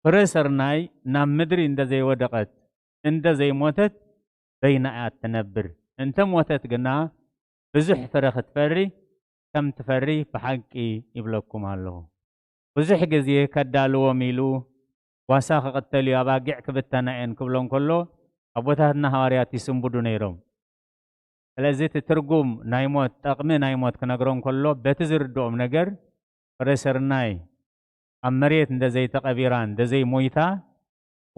ፍረ ሰርናይ ናብ ምድሪ እንደዘይወደቐት እንደዘይሞተት በይና እያ ትነብር እንተ ሞተት ግና ብዙሕ ፍረ ክትፈሪ ከም ትፈሪ ብሓቂ ይብለኩም ኣለኹ ብዙሕ ግዜ ከዳልዎም ኢሉ ዋሳ ክቕተል እዩ ኣባጊዕ ክብተና እየን ክብሎም ከሎ ኣቦታትና ሃዋርያት ይስንብዱ ነይሮም ስለዚ እቲ ትርጉም ናይ ሞት ጠቕሚ ናይ ሞት ክነግሮም ከሎ በቲ ዝርድኦም ነገር ፍረ ሰርናይ ኣብ መሬት እንደዘይተቐቢራ እንደዘይሞይታ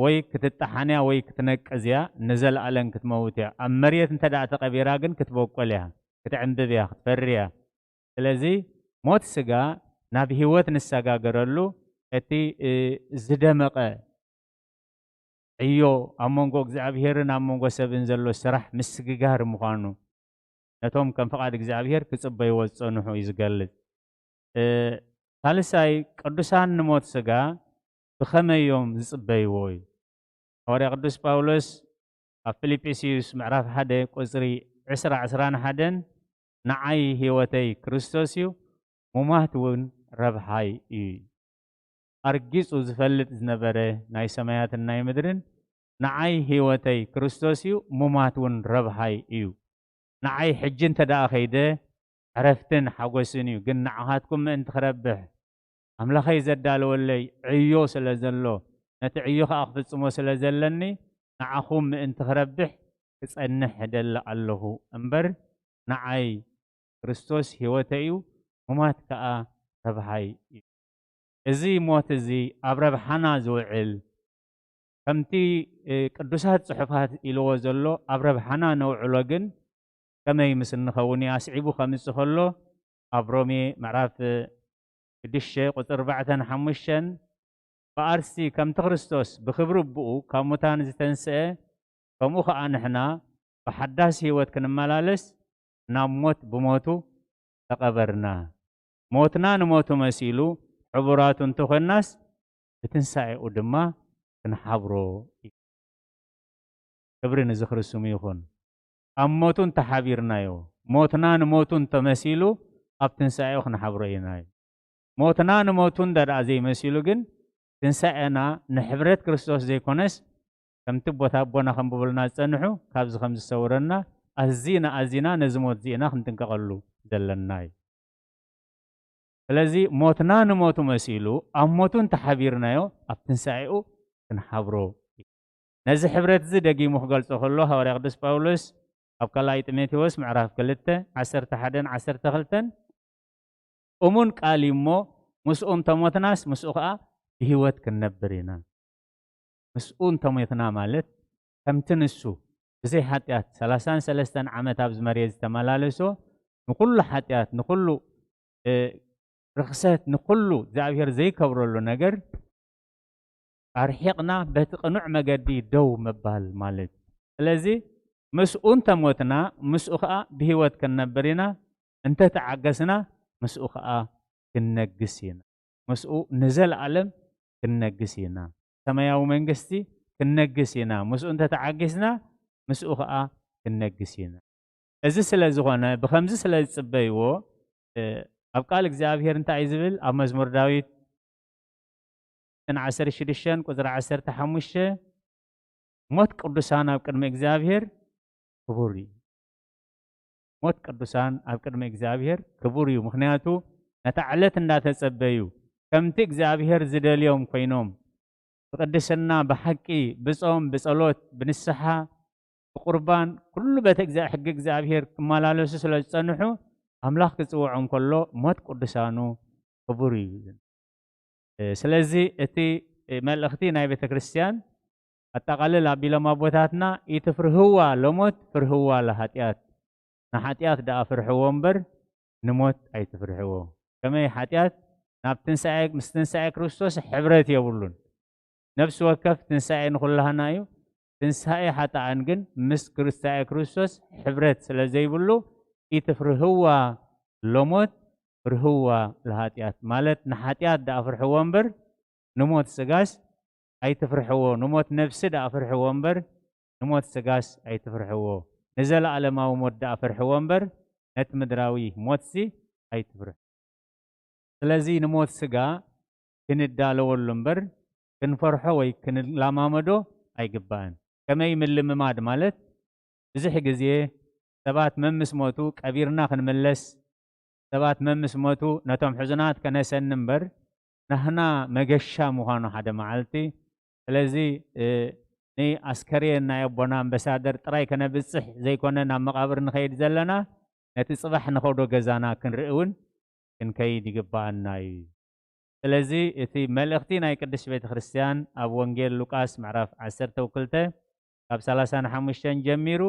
ወይ ክትጣሓንያ ወይ ክትነቅዝ እያ ንዘለኣለን ክትመውት እያ ኣብ መሬት እንተደኣ ተቐቢራ ግን ክትበቆል እያ ክትዕንብብ እያ ክትፈሪ እያ ስለዚ ሞት ስጋ ናብ ሂወት ንሰጋገረሉ እቲ ዝደመቐ ዕዮ ኣብ መንጎ እግዚኣብሔርን ኣብ መንጎ ሰብን ዘሎ ስራሕ ምስግጋር ምዃኑ ነቶም ከም ፍቃድ እግዚኣብሔር ክጽበይዎ ዝጸንሑ እዩ ዝገልጽ ሳልሳይ ቅዱሳን ንሞት ስጋ ብኸመዮም ዝጽበይዎ እዩ ሐዋርያ ቅዱስ ጳውሎስ ኣብ ፊልጵስዩስ ምዕራፍ 1 ቁጽሪ 10-11 ንዓይ ሂወተይ ክርስቶስ እዩ ሙማት እውን ረብሓይ እዩ ኣርጊጹ ዝፈልጥ ዝነበረ ናይ ሰማያትን ናይ ምድርን ንዓይ ሂወተይ ክርስቶስ እዩ ሙማት እውን ረብሓይ እዩ ንዓይ ሕጂ እንተደኣ ኸይደ ዕረፍትን ሓጎስን እዩ ግን ንዓኻትኩም ምእንቲ ክረብሕ ኣምላኸይ ዘዳለወለይ ዕዮ ስለ ዘሎ ነቲ ዕዮ ከዓ ክፍጽሞ ስለ ዘለኒ ንዓኹም ምእንቲ ክረብሕ ክጸንሕ ደሊ ኣለኹ እምበር ንዓይ ክርስቶስ ሂወተይ እዩ ሙማት ከዓ ረብሓይ እዩ እዚ ሞት እዚ ኣብ ረብሓና ዝውዕል ከምቲ ቅዱሳት ጽሑፋት ኢልዎ ዘሎ ኣብ ረብሓና ነውዕሎ ግን ከመይ ምስ እንኸውን ኣስዒቡ ከምፅእ ከሎ ኣብ ሮሜ ምዕራፍ 6:4-5 በኣርሲ ከምቲ ክርስቶስ ብክብሪ ብኡ ካብ ሙታን ዝተንስአ ከምኡ ከዓ ንሕና ብሓዳስ ሂወት ክንመላለስ ናብ ሞት ብሞቱ ተቐበርና ሞትና ንሞቱ መሲሉ ሕቡራቱ እንተኾናስ ብትንሳኤኡ ድማ ክንሓብሮ እዩ ክብሪ ንዝክርስሙ ይኹን ኣብ ሞቱ እንተሓቢርናዮ ሞትና ንሞቱ እንተመሲሉ ኣብ ትንሳኤኡ ክንሓብሮ ኢና እዩ ሞትና ንሞቱ እንደደኣ ዘይመሲሉ ግን ትንሳኤና ንሕብረት ክርስቶስ ዘይኮነስ ከምቲ ቦታ ኣቦና ከም ብብልና ዝጸንሑ ካብዚ ከም ዝሰውረና ኣዝና ነዚ ሞት እዚኢና ክንጥንቀቐሉ ዘለና እዩ ስለዚ ሞትና ንሞቱ መሲሉ ኣብ ሞቱ እንተሓቢርናዮ ኣብ ትንሳኤኡ ክንሓብሮ እዩ ነዚ ሕብረት እዚ ደጊሙ ክገልጾ ከሎ ሐዋርያ ቅዱስ ጳውሎስ ኣብ ካልኣይ ጢሞቴዎስ ምዕራፍ 2:11-12 እሙን ቃል እሞ ምስኡ እንተሞትናስ ምስኡ ከዓ ብሂወት ክንነብር ኢና ምስኡ እንተሞትና ማለት ከምቲ ንሱ ብዘይ ሓጢኣት 33 ዓመት ኣብ ዝመርየት ዝተመላለሶ ንኩሉ ሓጢኣት ንኩሉ ርክሰት ንኩሉ እግዚኣብሔር ዘይከብረሉ ነገር ኣርሒቕና በቲ ቅኑዕ መገዲ ደው ምባል ማለት ስለዚ ምስኡ እንተሞትና ምስኡ ከዓ ብሂወት ክንነብር ኢና እንተተዓገስና ምስኡ ከዓ ክንነግስ ኢና ምስኡ ንዘለዓለም ክንነግስ ኢና ሰማያዊ መንግስቲ ክንነግስ ኢና ምስኡ እንተተዓጊስና ምስኡ ከዓ ክንነግስ ኢና እዚ ስለ ዝኾነ ብከምዚ ስለ ዝጽበይዎ ኣብ ቃል እግዚኣብሔር እንታይ እዩ ዝብል ኣብ መዝሙር ዳዊት 16:15 ሞት ቅዱሳን ኣብ ቅድሚ እግዚኣብሔር ክቡር እዩ ሞት ቅዱሳን ኣብ ቅድሚ እግዚኣብሔር ክቡር እዩ ምክንያቱ نتعلت እንዳተጸበዩ ከምቲ እግዚአብሔር ዝደልዮም ኮይኖም ብቅድስና ብሐቂ ብጾም ብጸሎት ብንስሐ ብቁርባን ኩሉ በተ ሕጊ እግዚአብሔር ክመላለሱ ስለ ዝጸንሑ አምላኽ ክጽውዖም ከሎ ሞት ቅዱሳኑ ክቡር እዩ። ስለዚ እቲ መልእኽቲ ናይ ቤተ ክርስቲያን አጠቃልል አቢሎም አቦታትና ኢትፍርህዋ ለሞት ፍርህዋ ለኃጢአት ንኃጢአት ደኣ ፍርሕዎ እምበር ንሞት ኣይትፍርሕዎ። ከመይ ኃጢአት ናብ ትንሣኤ ምስ ትንሣኤ ክርስቶስ ሕብረት የብሉን። ነፍሲ ወከፍ ትንሣኤ ንኹላህና እዩ። ትንሣኤ ሓጣኣን ግን ምስ ትንሣኤ ክርስቶስ ሕብረት ስለ ዘይብሉ ኢትፍርህዋ ለሞት ፍርህዋ ለኃጢአት ማለት ንኃጢአት ደኣ ፍርሕዎ እምበር ንሞት ስጋስ ኣይትፍርሕዎ። ንሞት ነፍሲ ደኣ ፍርሕዎ እምበር ንሞት ስጋስ ኣይትፍርሕዎ። ንዘለዓለማዊ ሞት ደኣ ፍርሕዎ እምበር ነቲ ምድራዊ ሞትሲ ኣይትፍርሕ። ስለዚ ንሞት ስጋ ክንዳለወሉ እምበር ክንፈርሖ ወይ ክንላማመዶ ኣይግባእን። ከመይ ምልምማድ ማለት ብዙሕ ግዜ ሰባት መምስ ሞቱ ቀቢርና ክንምለስ ሰባት መምስ ሞቱ ነቶም ሕዙናት ከነሰኒ እምበር ናህና መገሻ ምዃኑ ሓደ መዓልቲ። ስለዚ ንኣስከሬን ናይ ኣቦና ኣምባሳደር ጥራይ ከነብፅሕ ዘይኮነ ናብ መቃብር ንኸይድ ዘለና ነቲ ጽባሕ ንኸዶ ገዛና ክንርኢ እውን ክንከይድ ይግባአና እዩ። ስለዚ እቲ መልእኽቲ ናይ ቅዱስ ቤተ ክርስቲያን ኣብ ወንጌል ሉቃስ ምዕራፍ 12 ካብ 35 ጀሚሩ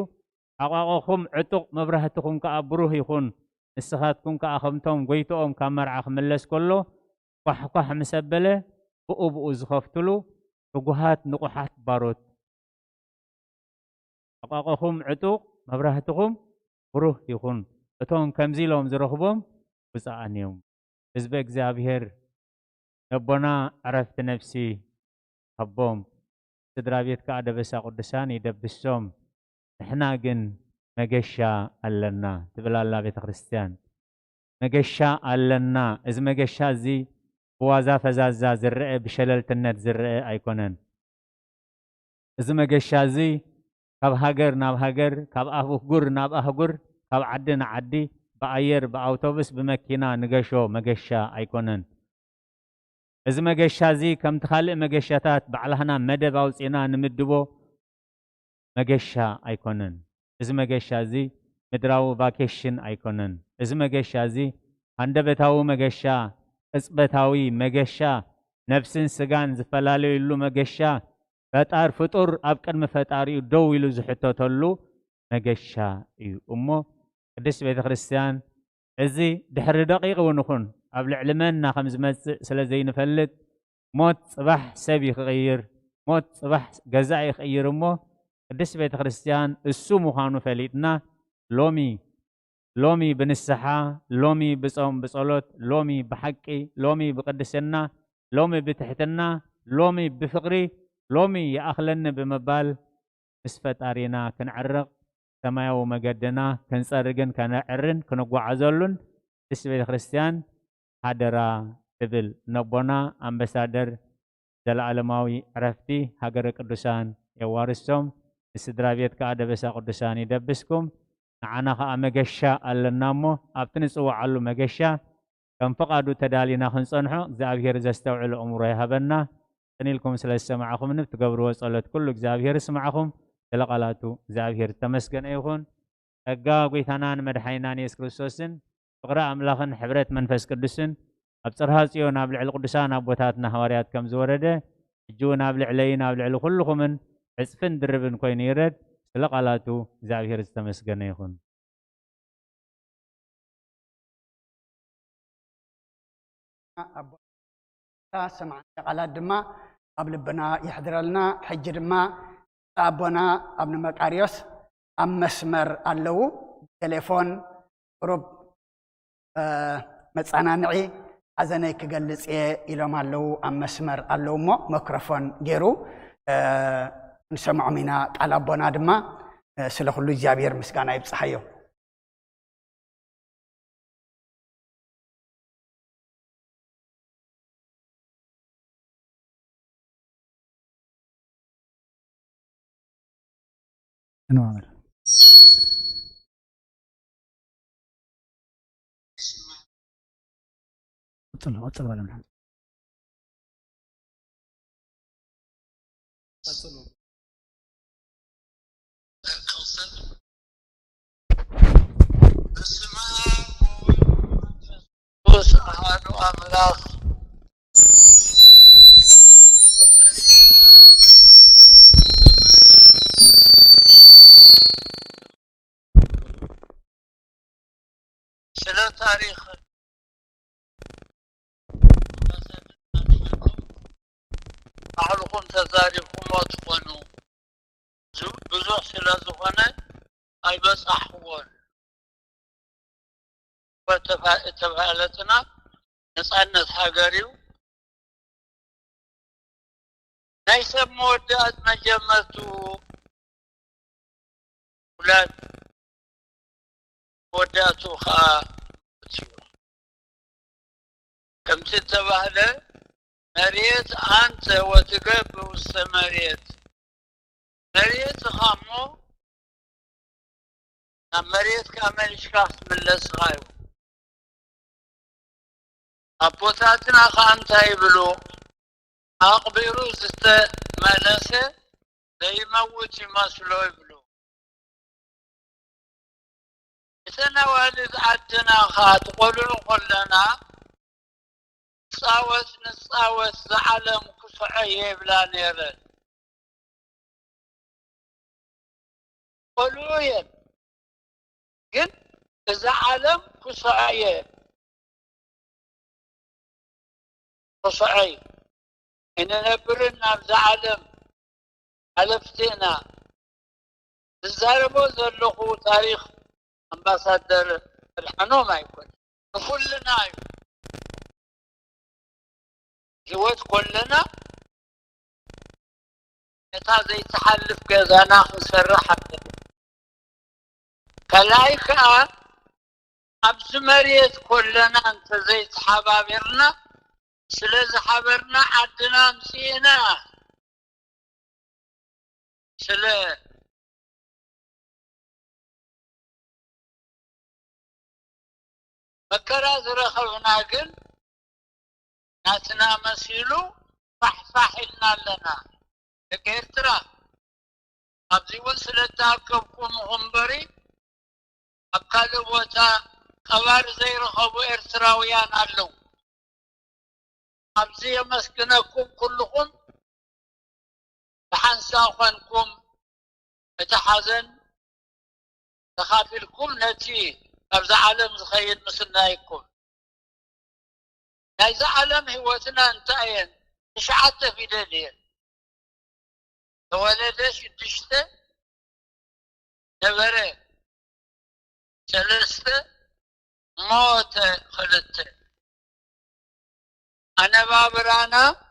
ኣቋቆኹም ዕጡቕ መብራህትኩም ከዓ ብሩህ ይኹን ንስኻትኩም ከዓ ከምቶም ጎይቶኦም ካብ መርዓ ክምለስ ከሎ ኳሕኳሕ ምስ ኣበለ ብኡ ዝኸፍትሉ ትጉሃት ንቑሓት ባሮት ኣቋቆኹም ዕጡቕ መብራህትኩም ብሩህ ይኹን እቶም ከምዚ ኢሎም ዝረኽቦም ብፅዓን እዮም። ህዝቢ እግዚአብሔር ነቦና ዕረፍቲ ነፍሲ ከቦም ስድራ ቤት ከዓ ደበሳ ቅዱሳን ይደብሶም። ንሕና ግን መገሻ ኣለና ትብላላ ቤተ ክርስቲያን። መገሻ ኣለና። እዚ መገሻ እዚ ብዋዛ ፈዛዛ ዝርአ ብሸለልትነት ዝርአ ኣይኮነን። እዚ መገሻ እዚ ካብ ሃገር ናብ ሃገር ካብ ኣህጉር ናብ ኣህጉር ካብ ዓዲ ንዓዲ ብኣየር ብኣውቶቡስ ብመኪና ንገሾ መገሻ ኣይኮነን። እዚ መገሻ እዚ ከምቲ ካልእ መገሻታት ባዕልህና መደብ ኣውፂና ንምድቦ መገሻ ኣይኮነን። እዚ መገሻ እዚ ምድራዊ ቫኬሽን ኣይኮነን። እዚ መገሻ እዚ አንደበታዊ መገሻ ቅጽበታዊ መገሻ ነፍስን ስጋን ዝፈላለዩሉ መገሻ ፈጣር ፍጡር ኣብ ቅድሚ ፈጣሪኡ ደው ኢሉ ዝሕተተሉ መገሻ እዩ እሞ ቅድስት ቤተ ክርስቲያን እዚ ድሕሪ ደቂቕ እውን ይኹን ኣብ ልዕሊ መና ከም ዝመጽእ ስለ ዘይንፈልጥ ሞት ጽባሕ ሰብ ይኽቕይር ሞት ጽባሕ ገዛእ ይኽቕይር እሞ ቅድስት ቤተ ክርስቲያን እሱ ምዃኑ ፈሊጥና ሎሚ ብንስሓ ሎሚ ብጾም ብጸሎት ሎሚ ብሓቂ ሎሚ ብቅድስና ሎሚ ብትሕትና ሎሚ ብፍቕሪ ሎሚ ይኣኽለኒ ብምባል ምስ ፈጣሪና ክንዕርቕ ሰማያዊ መገድና ክንጸርግን ከነዕርን ክንጓዓዘሉን ቅድስት ቤተ ክርስቲያን ሓደራ ትብል ነቦና ኣምባሳደር ዘለዓለማዊ ዕረፍቲ ሃገረ ቅዱሳን የዋርሶም ንስድራ ቤት ከዓ ደበሳ ቅዱሳን ይደብስኩም ንዓና ከዓ መገሻ ኣለና እሞ ኣብቲ ንጽውዓሉ መገሻ ከም ፈቃዱ ተዳሊና ክንጸንሖ እግዚአብሔር ዘስተውዕል እምሮ ይሃበና ተኒልኩም ስለ ዝሰማዕኹም ንብትገብርዎ ጸሎት ኩሉ እግዚአብሔር ይስማዓኹም ስለቃላቱ እግዚአብሔር ተመስገነ ይኹን ጸጋ ጎይታናን መድሓኒናን ኢየሱስ ክርስቶስን ፍቕሪ ኣምላኽን ሕብረት መንፈስ ቅዱስን ኣብ ጽርሐ ጽዮን ኣብ ልዕሊ ቅዱሳን ኣቦታትና ሃዋርያት ከም ዝወረደ ሕጂ እውን ኣብ ልዕለይን ኣብ ልዕሊ ኩልኹምን ዕፅፍን ድርብን ኮይኑ ይረድ ስለቃላቱ እግዚአብሔር ዝተመስገነ ይኹን። سمعنا قالات دما قبل بنا يحضرلنا حج دما أبونا ابن مقاريوس أم مسمر اللو تليفون قرب متصنانعي أزني كجلس إلهم اللو أم مسمر اللو مو ميكروفون جيرو نسمع منا على أبونا دما سلخلو جابير مسكانا يبصحيو نعمل قتل ولا محمد. أحد أملاك سلا تاريخ أهلكم تزاريكم وتقنوا بزوح سلا زخنة أي بس أحوال وتفعلتنا نصعدنا هاجريو ليس مودات مجمرتو ولاد موداتو خا كم تتبهله مريت أنت وتقب وسط مريت خامو مريت كامل شخص من الأصغايو أبوتاتنا خانتا يبلو أقبرو زست ملسة زي موتي مسلو يبلو إتنا والد عدنا خات قولوا قلنا نصاوت زعلم كسعي بلا نيرن قولوا ين قل زعلم كسعي قصعي إن نبرنا بزعلم ألفتنا الزاربو زلقو تاريخ أمباسادر الحنو ما يكون كلنا جوات كلنا نتا زي تحلف كذانا نسرح كلايك أبز مريت كلنا أنت زي تحبابرنا سلز حبرنا عدنا مسينا سلا مكراز رخبنا قل ناتنا مسيلو فحفحلنا لنا لكيرترا أبزي وصلتا كبكم غنبري أبكالو بوتا قبار زي رخبو إرتراويان اللو أبزي مسكنكم كلكم بحنساقنكم اتحزن تخافلكم نتي أبز عالم زخيد مسنايكم نايز عالم هوتنا انتاين تشعت في دليل ولدش دشته نبره ثلاثة موت خلته أنا بابرانا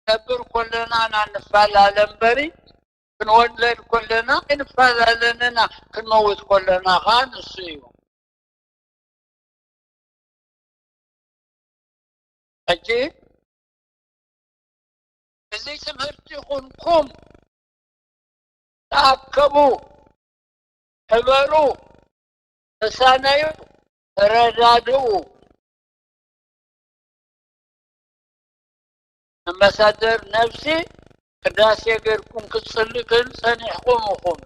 كبر كلنا نفعل لنبري كنولد كلنا نفعل لنا كنموت كلنا خان السيو أجي إذا سمرت يخونكم تأكبوا حبروا تسانيوا ردادوا أمباسادر نفسي قداسي غيركم كتصلقن سنحكمكم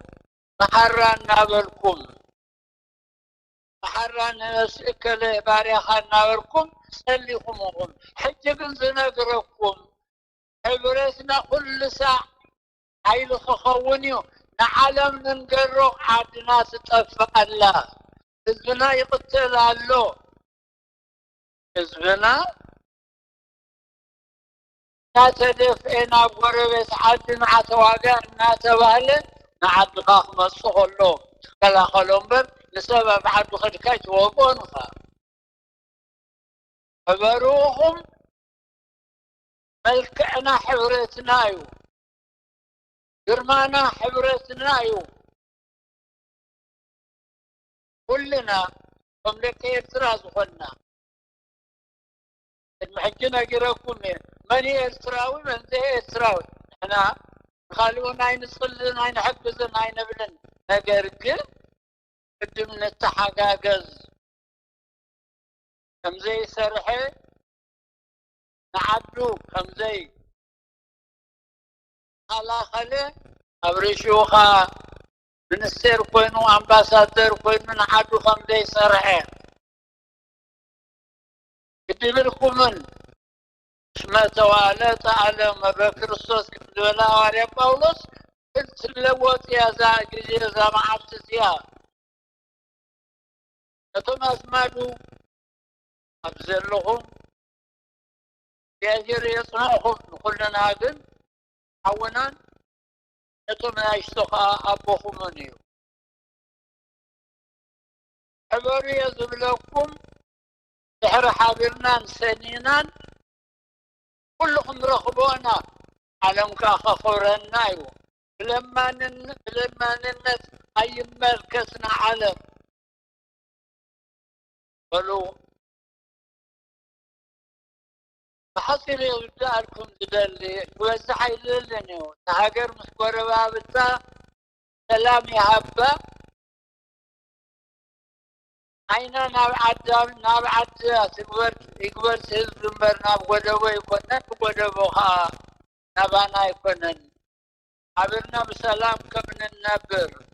محران نابلكم محران نسئكل باريخان نابلكم سليكمكم حجقن زنقركم حبرتنا كل ساعة حيل خخونيو نعلم ننقرق عادنا تتفق الله حزبنا يقتل الله حزبنا ناتدفئنا بغربت عدنا عتواقع ناتبهله نعد خاخ مصخ الله كلا خلومبر لسبب عد خدكايت وقونخا فبروهم ملكعنا حبرتنايو قرمانا حبرتنايو كلنا مملكة إرتراز خلنا المحجنا قراكم من إرتراوي من ذي إرتراوي احنا خالونا عين صلنا عين حقزنا عين بلن نقرق قد من التحقاقز كم زي سرحي نعدو كم زي خلا أبرشوخا منستر كوينو أمباسادر كوين من عدو كم زي سرعي كتبلكم من اسمه توالت على ما كريستوس كبدولا واريا باولوس قلت لوت يا زا ما عرفت يا أتم أسمعوا أبزلهم يجري يصنعهم كلنا هذا حونا أتم يشتقى أبوهم منيو عبري يزبلكم سحر حابرنا سنينا كلهم رخبونا على مكاخة خورنا لما ننت أي مركزنا علم قالوا فحصل يودعكم دلالي وزحي للنيو تهاجر مسكورة بابتا سلام يهبا عينا نابعد تكبر سيزمبر ناب قدوة يكونن قدوة نابانا يكونن عبرنا بسلام كمن النبر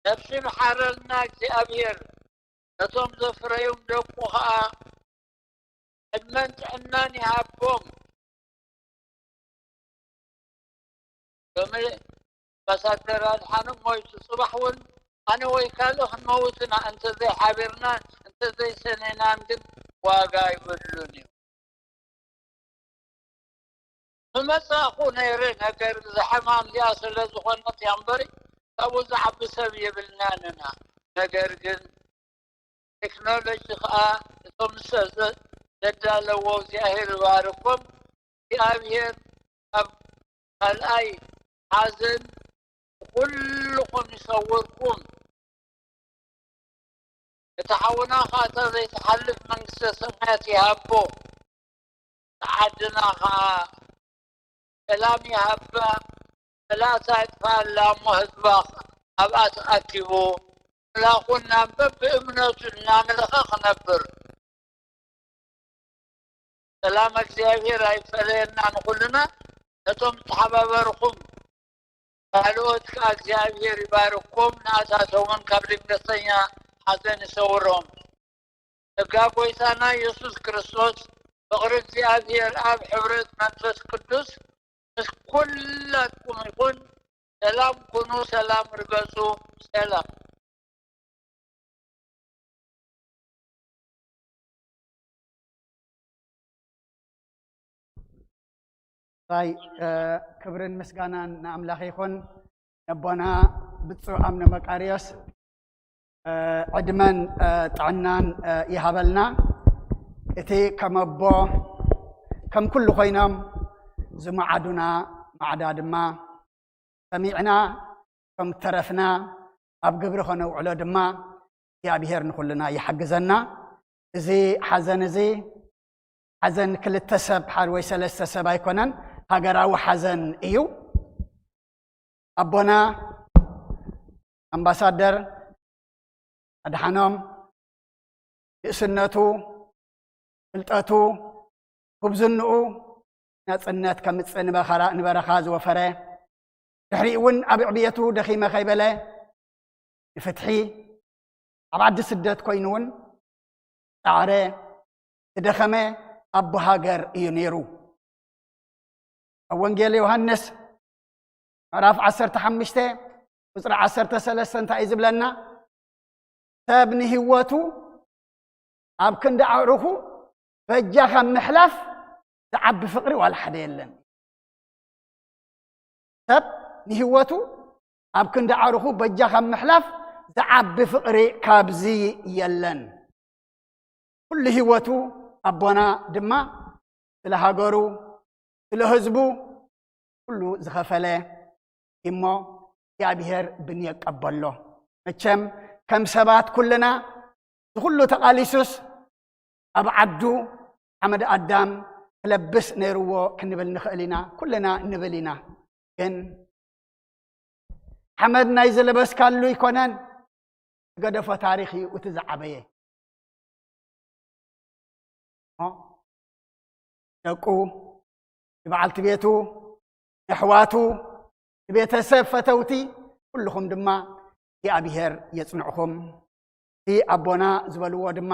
نفسي محررنا أبير نتوم ظفر يوم دقوها أدمنت عناني هابوم بس أدران حنم مويت صباحون أنا ويكالوخ نموتنا أنت زي حبرنا أنت زي سنينان دب واقع يبلوني فمسا أخونا يرين أقر زحمان لياسر لزخونة ينبري أبو زعب سبي بالناننا نقرقن تكنولوجي خاء تمسز ددالو وزيهر واركم يابير الأي حازن كلكم يصوركم يتحونا خاطر زي تحلف من سمات يهبو تعدنا خا كلام يهبا لا تدفع لا مهدبا أبعت أكبو لا قلنا بأمنتنا ملخخ نبر سلامك زيافير أي فلينا نقولنا نتم تحبابركم قالوت كاك زيافير يباركم ناساتو من قبل بنصيا حسن يصورهم تبقى كويسانا يسوس كريستوس بغرد زيافير أب حبرت منفس قدس بس كلكم يكون سلام كونوا سلام رقصوا سلام طيب كبرن مسقانا نعمل يكون نبونا بتصو أمن مكاريوس عدمان تعنان يهبلنا إتي كمبو كم كل خينام زمعادنا معداد ما سمعنا كم ترفنا أبقبر خنا وعلاد ما يا بهير نقولنا يحجزنا زي حزن كل التسب حروي سلسة سبا يكونن هاجراو حزن إيو أبونا أمباسادر أدحانم يسنتو التأتو كبزنو نات كم تسن بخرا نبرخاز وفره تحريون أبعبيتو دخيمة خيبلة فتحي عبد سدات كوينون تعرى تدخمه أبو هاجر ينيرو أوانجيل يوحنس عرف 10 وصل 10 تعيزب لنا تابني هواتو أبكن دعوه فجاها محلف تعب فقري ولا حدا يلن تاب نهواتو أبكن دعوه بجاها محلف تعب فقري كابزي يلن كل هواتو أبونا دما سلهاجرو سلهزبو كله زخفله إما يعبير بني قبله متشم كم سبات كلنا كله تقاليسوس أبعدو حمد أدم لبس نيرو كنبل نخلينا كلنا نبلينا إن حمد نايزل بس كان له يكونن قد فتاريخي وتزعبيه ደቁ ይበዓልቲ ቤቱ ኣሕዋቱ ቤተሰብ ፈተውቲ ኩልኹም ድማ እግዚአብሔር የጽንዕኹም እቲ ኣቦና ዝበልዎ ድማ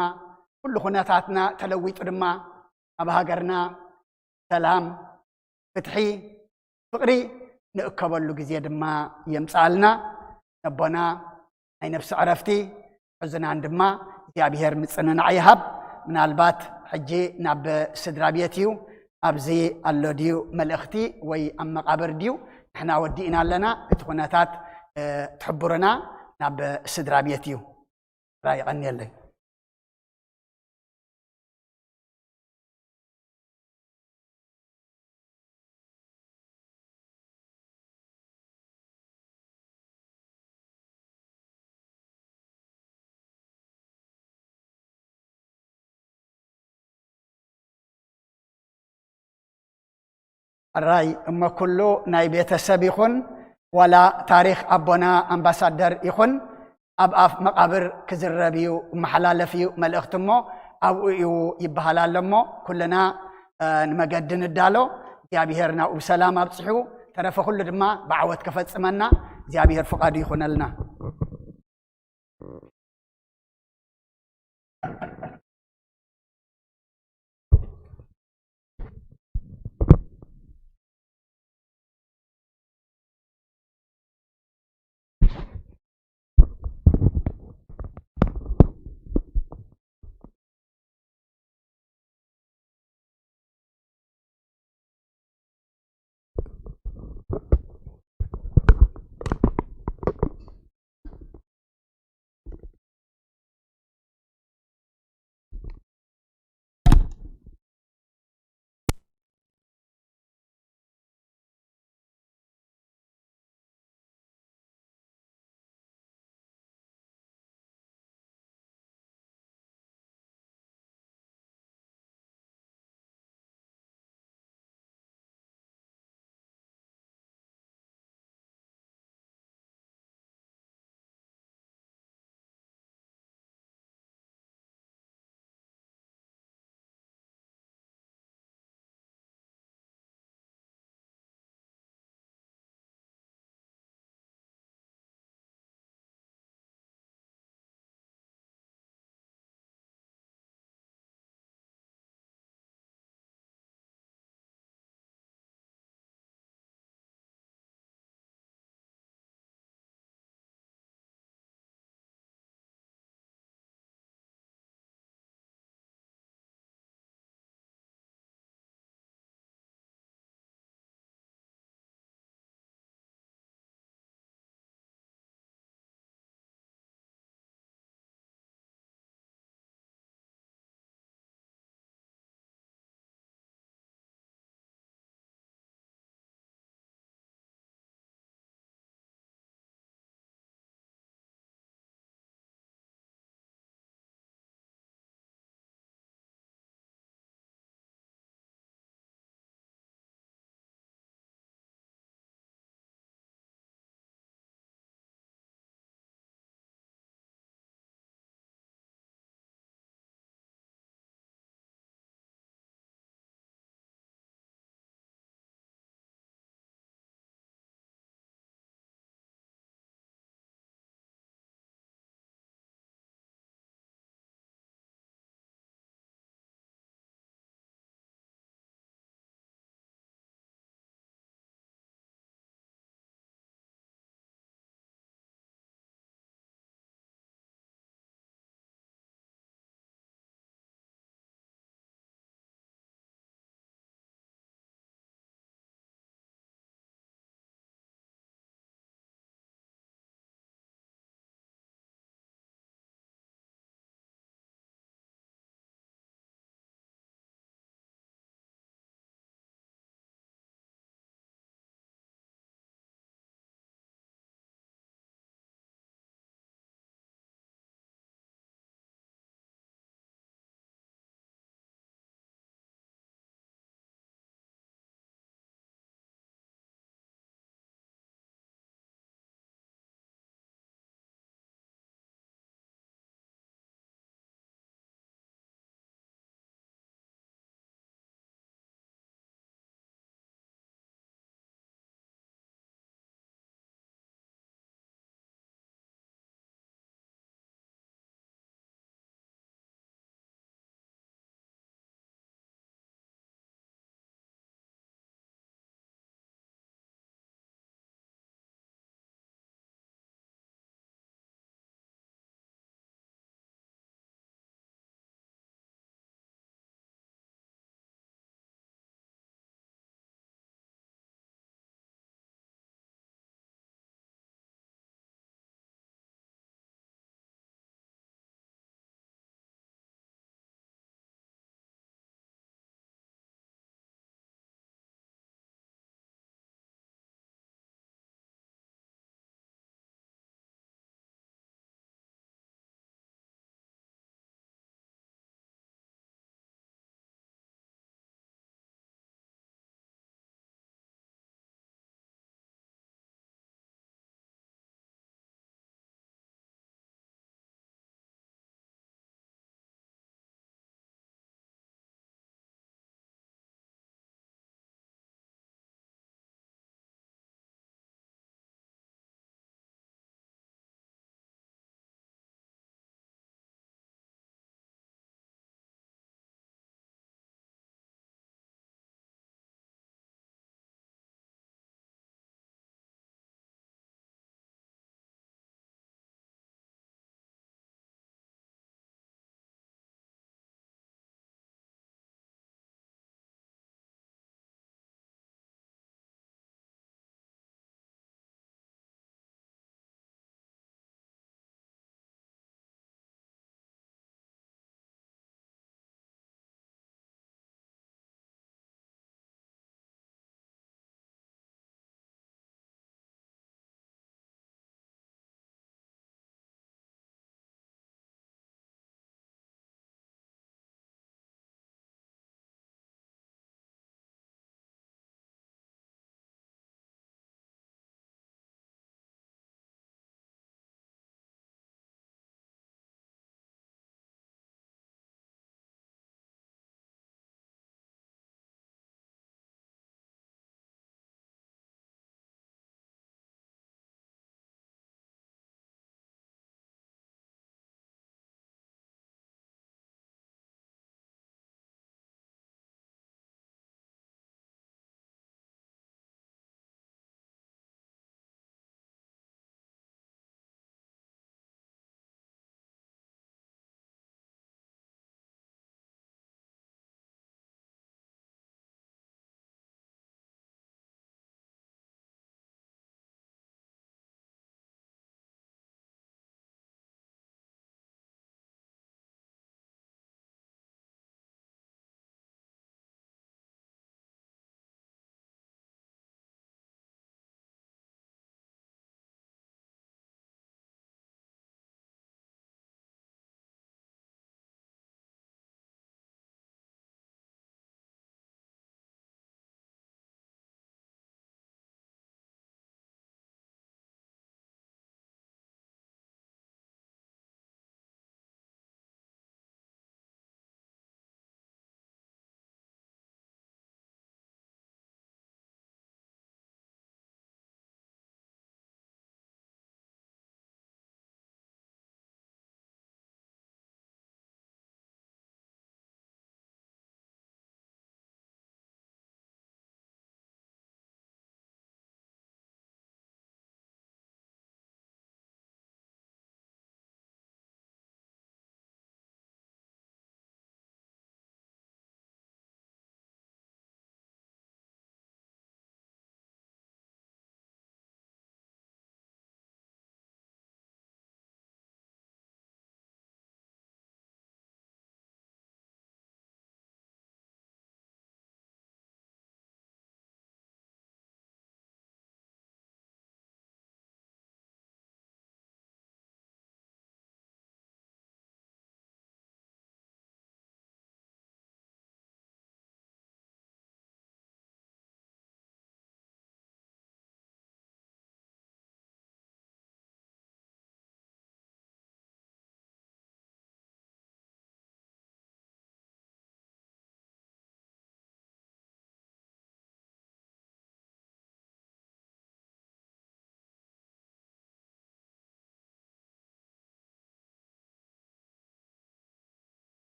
ኩሉ ኩነታትና ተለዊጡ ድማ ኣብ ሃገርና ሰላም ፍትሒ ፍቅሪ ንእከበሉ ግዜ ድማ የምጻልና ኣቦና ናይ ነፍሲ ዕረፍቲ ሕዝናን ድማ እግዚአብሔር ምጽንናዕ ይሃብ ምናልባት ሕጂ ናብ ስድራ ቤት እዩ ኣብዚ ኣሎ ድዩ መልእኽቲ ወይ ኣብ መቃብር ድዩ ንሕና ወዲእና ኣለና እቲ ኩነታት ትሕብሩና ናብ ስድራ ቤት እዩ ራይ ቀኒየለይ الرأي أما كله ناي بيتسب يخون ولا تاريخ أبونا أمباسادر يخون أب مقابر كزربيو محلالفيو ملأختمو أو يبهلالمو كلنا نمجدن الدالو زيابيهرنا وسلام أبصحو ترى فكل دما بعوت كفت سمنا زيابيهر فقاد يخون لنا